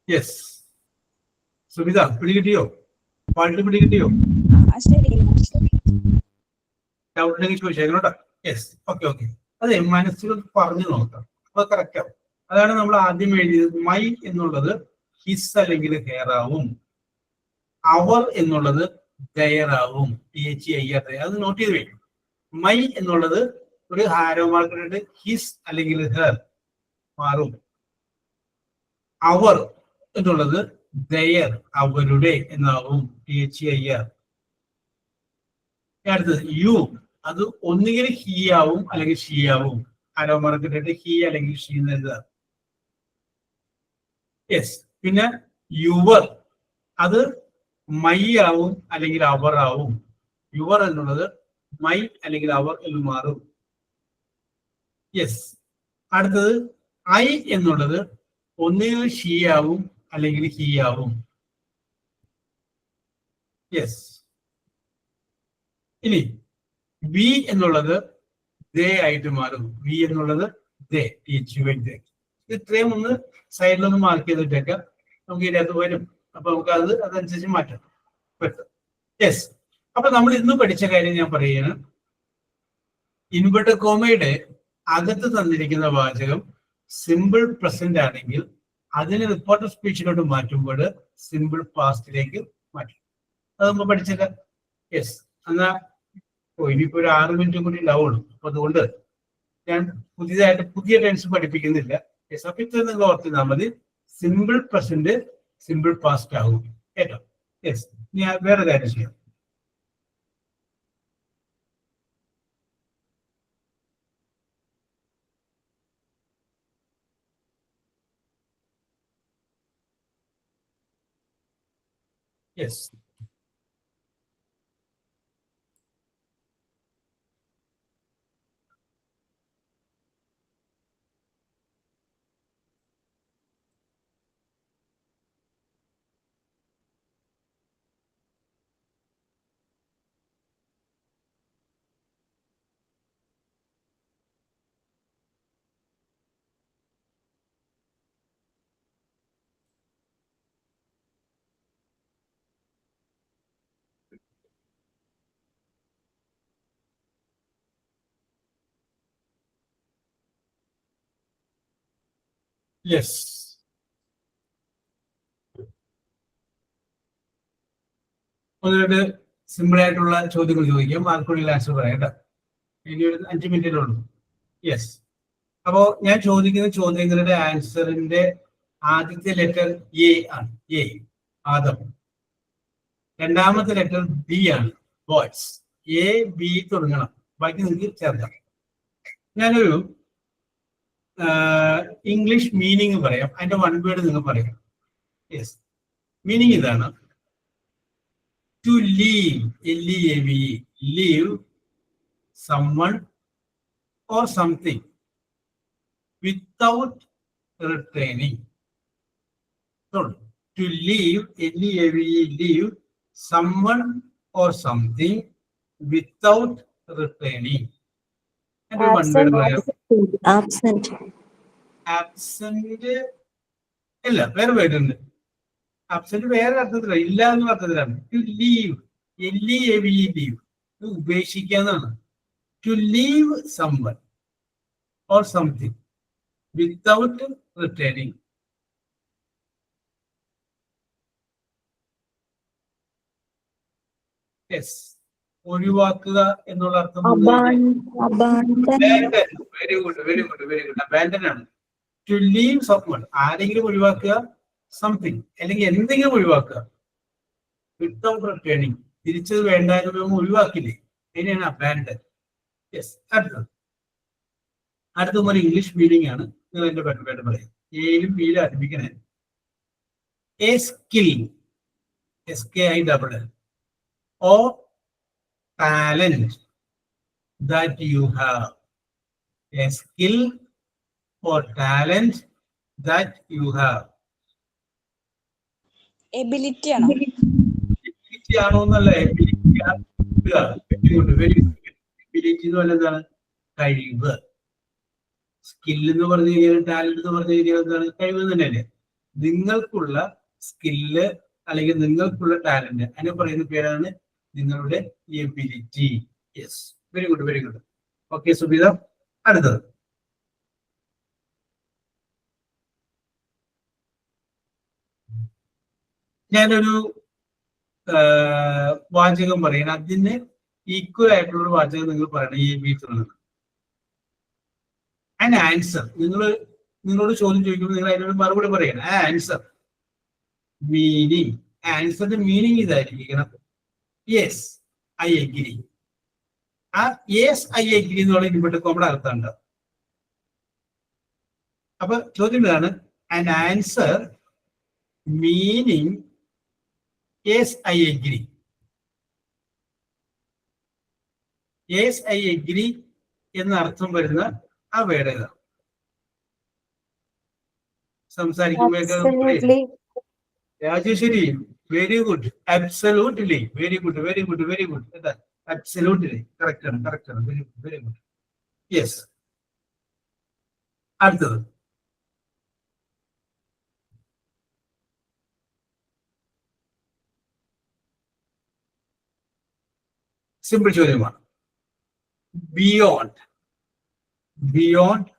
Yes. സുബിത പിടികിട്ടിയോ? പാട്ട് പിടികിട്ടിയോ? ശരി. ഡൗട്ട് ഉണ്ടെങ്കിൽ ചോദിച്ചേക്കണോട്ടോ. Yes, okay okay. അതെ, മനസ്സിൽ പറഞ്ഞു നോക്കാം, അപ്പൊ കറക്റ്റ് ആവും. അതാണ് നമ്മൾ ആദ്യം എഴുതിയത്. മൈ എന്നുള്ളത് ഹിസ് അല്ലെങ്കിൽ ഹെയർ ആവും, അവർ എന്നുള്ളത് ദയർ ആവും, THEIR. അത് നോട്ട് ചെയ്ത് വയ്ക്കും. മൈ എന്നുള്ളത് ഒരു ഹാരോ മാർക്കിട്ട് ഹിസ് അല്ലെങ്കിൽ ഹെർ മാറും. അവർ എന്നുള്ളത് ദയർ, അവരുടെ എന്നാവും, THEIR. അടുത്തത് യു, അത് ഒന്നുകിൽ ഹി ആവും അല്ലെങ്കിൽ ഷീ ആവും. ഹാരോ മാർക്കിട്ട് ഹി അല്ലെങ്കിൽ ഷീ എന്ന് എഴുതാം. യെസ്. പിന്നെ യുവർ, അത് മൈ ആവും അല്ലെങ്കിൽ അവർ ആവും. യുവർ എന്നുള്ളത് മൈ അല്ലെങ്കിൽ അവർ എന്ന് മാറും. യെസ്. അടുത്തത് ഐ എന്നുള്ളത് ഒന്നുകിൽ ഷീ ആവും അല്ലെങ്കിൽ ഹി ആവും. യെസ്. ഇനി വി എന്നുള്ളത് ദേ ആയിട്ട് മാറും. വി എന്നുള്ളത് ദേ, THUY. ഇത്രയും ഒന്ന് സൈഡിലൊന്ന് മാർക്ക് ചെയ്തിട്ടേക്കാം. നമുക്ക് ഇതിനകത്ത് വരും. അപ്പൊ നമുക്ക് അതനുസരിച്ച് മാറ്റാം പറ്റും. യെസ്. അപ്പൊ നമ്മൾ ഇന്ന് പഠിച്ച കാര്യം ഞാൻ പറയുകയാണ്. ഇൻവെർട്ടഡ് കോമയുടെ അകത്ത് തന്നിരിക്കുന്ന വാചകം സിമ്പിൾ പ്രസന്റ് ആണെങ്കിൽ അതിന് റിപ്പോർട്ടർ സ്പീച്ചിലോട്ട് മാറ്റുമ്പോൾ സിമ്പിൾ പാസ്റ്റിലേക്ക് മാറ്റും. അത് നമ്മൾ പഠിച്ചത്. യെസ്. എന്നാ ഇനിയിപ്പോ ഒരു 6 മിനിറ്റും കൂടി ഉണ്ടാവുള്ളൂ. അപ്പൊ അതുകൊണ്ട് ഞാൻ പുതിയതായിട്ട് പുതിയ ടെൻസ് പഠിപ്പിക്കുന്നില്ല. യെസ്. അപ്പൊ ഇത്ര നിങ്ങൾ ഓർത്തിരുന്നാൽ മതി. സിമ്പിൾ പ്രസന്റ് സിമ്പിൾ പാസ്റ്റ് ആകും കേട്ടോ. യെസ്. ഞാൻ വേറെ കാര്യം ചെയ്യാം. യെസ്. യെസ്. ഒന്ന് സിമ്പിൾ ആയിട്ടുള്ള ചോദ്യങ്ങൾ ചോദിക്കാം. മാർക്കുള്ളിൽ ആൻസർ പറയാം കേട്ടോ. ഇനി ഒരു 5 മിനിറ്റിലേ ഉള്ളൂ. യെസ്. അപ്പോ ഞാൻ ചോദിക്കുന്ന ചോദ്യങ്ങളുടെ ആൻസറിന്റെ ആദ്യത്തെ ലെറ്റർ എ ആണ്. എ, ആദം. രണ്ടാമത്തെ ലെറ്റർ ബി ആണ്, ബോയ്സ്. A-B തുടങ്ങണം. ബാക്കി നിങ്ങൾക്ക് ചേർക്കാം. ഞാനൊരു ഇംഗ്ലീഷ് മീനിങ് പറയാം. അതിന്റെ 1 വേർഡ് നിങ്ങൾ പറയാം. യെസ്. മീനിങ് ഇതാണ്. To leave, LEAVE, leave someone or something without returning. So, to leave, LEAVE, leave someone or something without returning. And one word പറയാം. Absent. Absent ഇല്ല, വേറെ വേർഡ് ഉണ്ട്. ആബ്സെന്റ് വേറെ അർത്ഥത്തിലാണ്, ഇല്ല എന്ന അർത്ഥത്തിലാണ്. ടു ലീവ്, LEAVE, ലീവ്, ഉപേക്ഷിക്കാന്നാണ്. To leave someone or something without returning. Yes. ഒഴിവാക്കുക എന്നുള്ള അർത്ഥം very good, very good, very good. Abandon ആണ്. ടു ലീവ് someone, ആരെങ്കിലും ഒഴിവാക്കുക, സംതിങ് അല്ലെങ്കിൽ എന്തെങ്കിലും ഒഴിവാക്കുക, വിത്തൗട്ട് റിട്ടേണിങ്, തിരിച്ചത് വേണ്ടായിരുന്നു ഒഴിവാക്കില്ലേ, അതിനെയാണ് അബാൻഡൻ. യെസ്. അടുത്തത് ഒരു ഇംഗ്ലീഷ് മീനിങ് ആണ്. നിങ്ങൾ എന്റെ പേര് പറയാം. എയിലും ബിയിലും ആരംഭിക്കണേ. A skill, SKILL, or talent that you have. A skill or talent that you have. Ability ആണോ? എബിലിറ്റി ആണോ എന്നല്ല, എബിലിറ്റി എന്ന് പറഞ്ഞാൽ എന്താണ്? കഴിവ്. സ്കിൽ എന്ന് പറഞ്ഞു കഴിഞ്ഞാൽ, ടാലന്റ് എന്ന് പറഞ്ഞു കഴിഞ്ഞാൽ എന്താണ്? കഴിവ് തന്നെയല്ലേ. നിങ്ങൾക്കുള്ള സ്കില്ല് അല്ലെങ്കിൽ നിങ്ങൾക്കുള്ള ടാലന്റ്, അതിനെ പറയുന്ന പേരാണ് നിങ്ങളുടെ ability. Yes, very good, very good. Okay Subitha, അടുത്തത്. ഞാനൊരു വാചകം പറയണം, അതിന് ഈക്വൽ ആയിട്ടുള്ള വാചകം നിങ്ങൾ പറയണം. ഈ ബീച്ചുള്ളത് ആൻഡ് ആൻസർ. നിങ്ങളോട് ചോദ്യം ചോദിക്കുമ്പോൾ നിങ്ങൾ അതിനോട് മറുപടി പറയണം. ആൻസർ മീനിങ്, ആൻസറിന്റെ മീനിങ് ഇതായിരിക്കണം. Yes I agree. ആ യെസ് ഐ എഗ്രി എന്നുള്ള ഇൻവെർട്ടഡ് കോമയുടെ അർത്ഥം ഉണ്ട്. അപ്പൊ ചോദ്യം ഇതാണ്, and answer meaning yes I agree. Yes I agree എന്ന അർത്ഥം വരുന്ന ആ വേർഡ് ഏതാണ്? സംസാരിക്കുമ്പോൾ Rajeshwari, very good, absolutely, very good, very good, very good. എന്താ? അബ്സല്യൂട്ട്ലി കറക്റ്റ് ആണ്, കറക്റ്റ് ആണ്, very good, very good. Yes, അടുത്തത്. സിമ്പിൾ ചോദ്യമാണ്. Beyond, beyond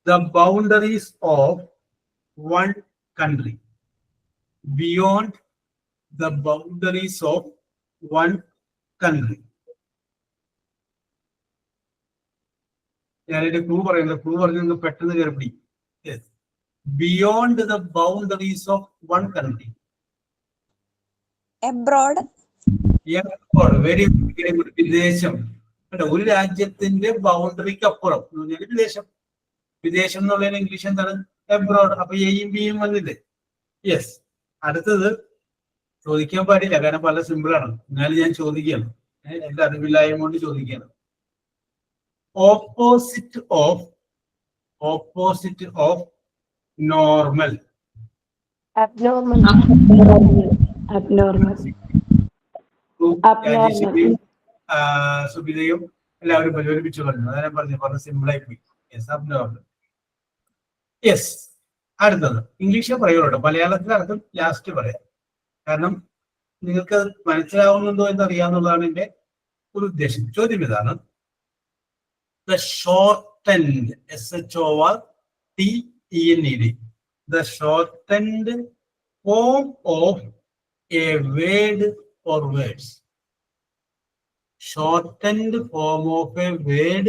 the boundaries of one country. Beyond the boundaries of one country. ഞാനൊരു clue പറയുന്നത്, clue പറഞ്ഞു നിങ്ങൾ പെട്ടെന്ന് കയറി. Beyond the boundaries of one country. Abroad. Very good, very good. വിദേശം. ഒരു രാജ്യത്തിന്റെ ബൗണ്ടറിക്ക് അപ്പുറം എന്ന് പറഞ്ഞാൽ വിദേശം. വിദേശം എന്നുള്ളതിന് ഇംഗ്ലീഷ് എന്താണ്? എബ്രോഡ്. അപ്പൊ എയും ബിയും വന്നില്ലേ? യെസ്. അടുത്തത് ചോദിക്കാൻ പാടില്ല, കാരണം പല സിമ്പിളാണ്. എന്നാലും ഞാൻ ചോദിക്കുകയാണ്, എന്റെ അറിവില്ലായ്മ കൊണ്ട് ചോദിക്കുകയാണ്. Opposite of, opposite of normal. Abnormal. Abnormal. സുബിതയും എല്ലാവരും പരിപാലിപ്പിച്ചു പറഞ്ഞു. അതാ ഞാൻ പറഞ്ഞു സിമ്പിളായി പോയി. Yes, abnormal. യെസ്. അടുത്തത് ഇംഗ്ലീഷ് പറയുള്ളൂ, മലയാളത്തിൽ അർത്ഥം ലാസ്റ്റ് പറയാം. കാരണം നിങ്ങൾക്ക് മനസ്സിലാവുന്നുണ്ടോ എന്ന് അറിയാവുന്നതാണ് എന്റെ ഒരു ഉദ്ദേശം. ചോദ്യം ഇതാണ്, the ഷോർട്ടൻഡ്, SHORTENED, the shortened form of a word or words. Shortened form of a word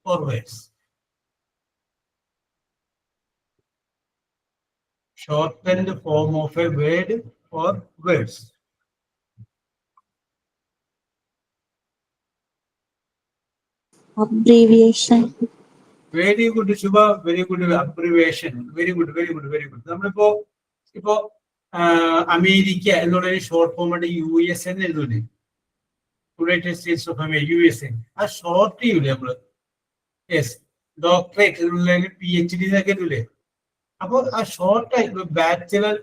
or words. Shortened form of a word or words. Abbreviation. Very good, Shubha. Very good. Abbreviation. Very good, very good, very good. നമ്മളിപ്പോ America എന്നുള്ളൊരു short form ആയിട്ട് USA എന്ന് എഴുതൂലേ, United States of America, USA. ആ short ചെയ്യൂലേ നമ്മള്? Yes. Doctorate എന്നുള്ളതിന് PhD എന്നൊക്കെ എഴുതൂലേ? അപ്പോൾ ആ ഷോർട്ട് ആയിട്ട് ബാച്ചലർ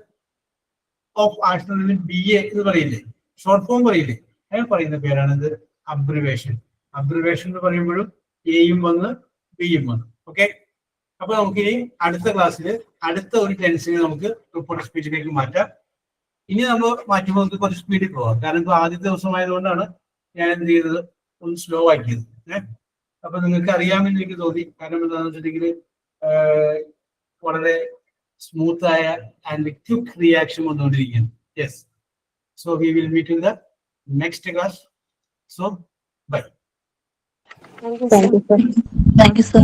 ഓഫ് ആർട്സ് എന്നതിന് BA എന്ന് പറയില്ലേ, ഷോർട്ട് ഫോം പറയില്ലേ? അങ്ങനെ പറയുന്ന പേരാണിത് അബ്രിവേഷൻ. അബ്രിവേഷൻ എന്ന് പറയുമ്പോഴും എയും വന്ന് ബിയും വന്നു. ഓക്കെ, അപ്പൊ നമുക്കിനി അടുത്ത ക്ലാസ്സിൽ അടുത്ത ഒരു ടെൻസിനെ നമുക്ക് റിപ്പോർട്ട് സ്പീച്ചിലേക്ക് മാറ്റാം. ഇനി നമ്മൾ മാറ്റുമ്പോൾ നമുക്ക് കുറച്ച് സ്പീഡിൽ പോകാം, കാരണം ഇപ്പോൾ ആദ്യത്തെ ദിവസമായതുകൊണ്ടാണ് ഞാൻ എന്ത് ചെയ്തത്, ഒന്ന് സ്ലോ ആക്കിയത്. അപ്പൊ നിങ്ങൾക്ക് അറിയാമെന്ന് എനിക്ക് തോന്നി. കാരണം എന്താണെന്ന് വെച്ചിട്ടുണ്ടെങ്കിൽ വളരെ സ്മൂത്ത് ആയ ആൻഡ് ക്വിക്ക് റിയാക്ഷൻ വന്നുകൊണ്ടിരിക്കുകയാണ്. Yes. So we will meet in the next class. So bye. Thank you, sir. Thank you, sir.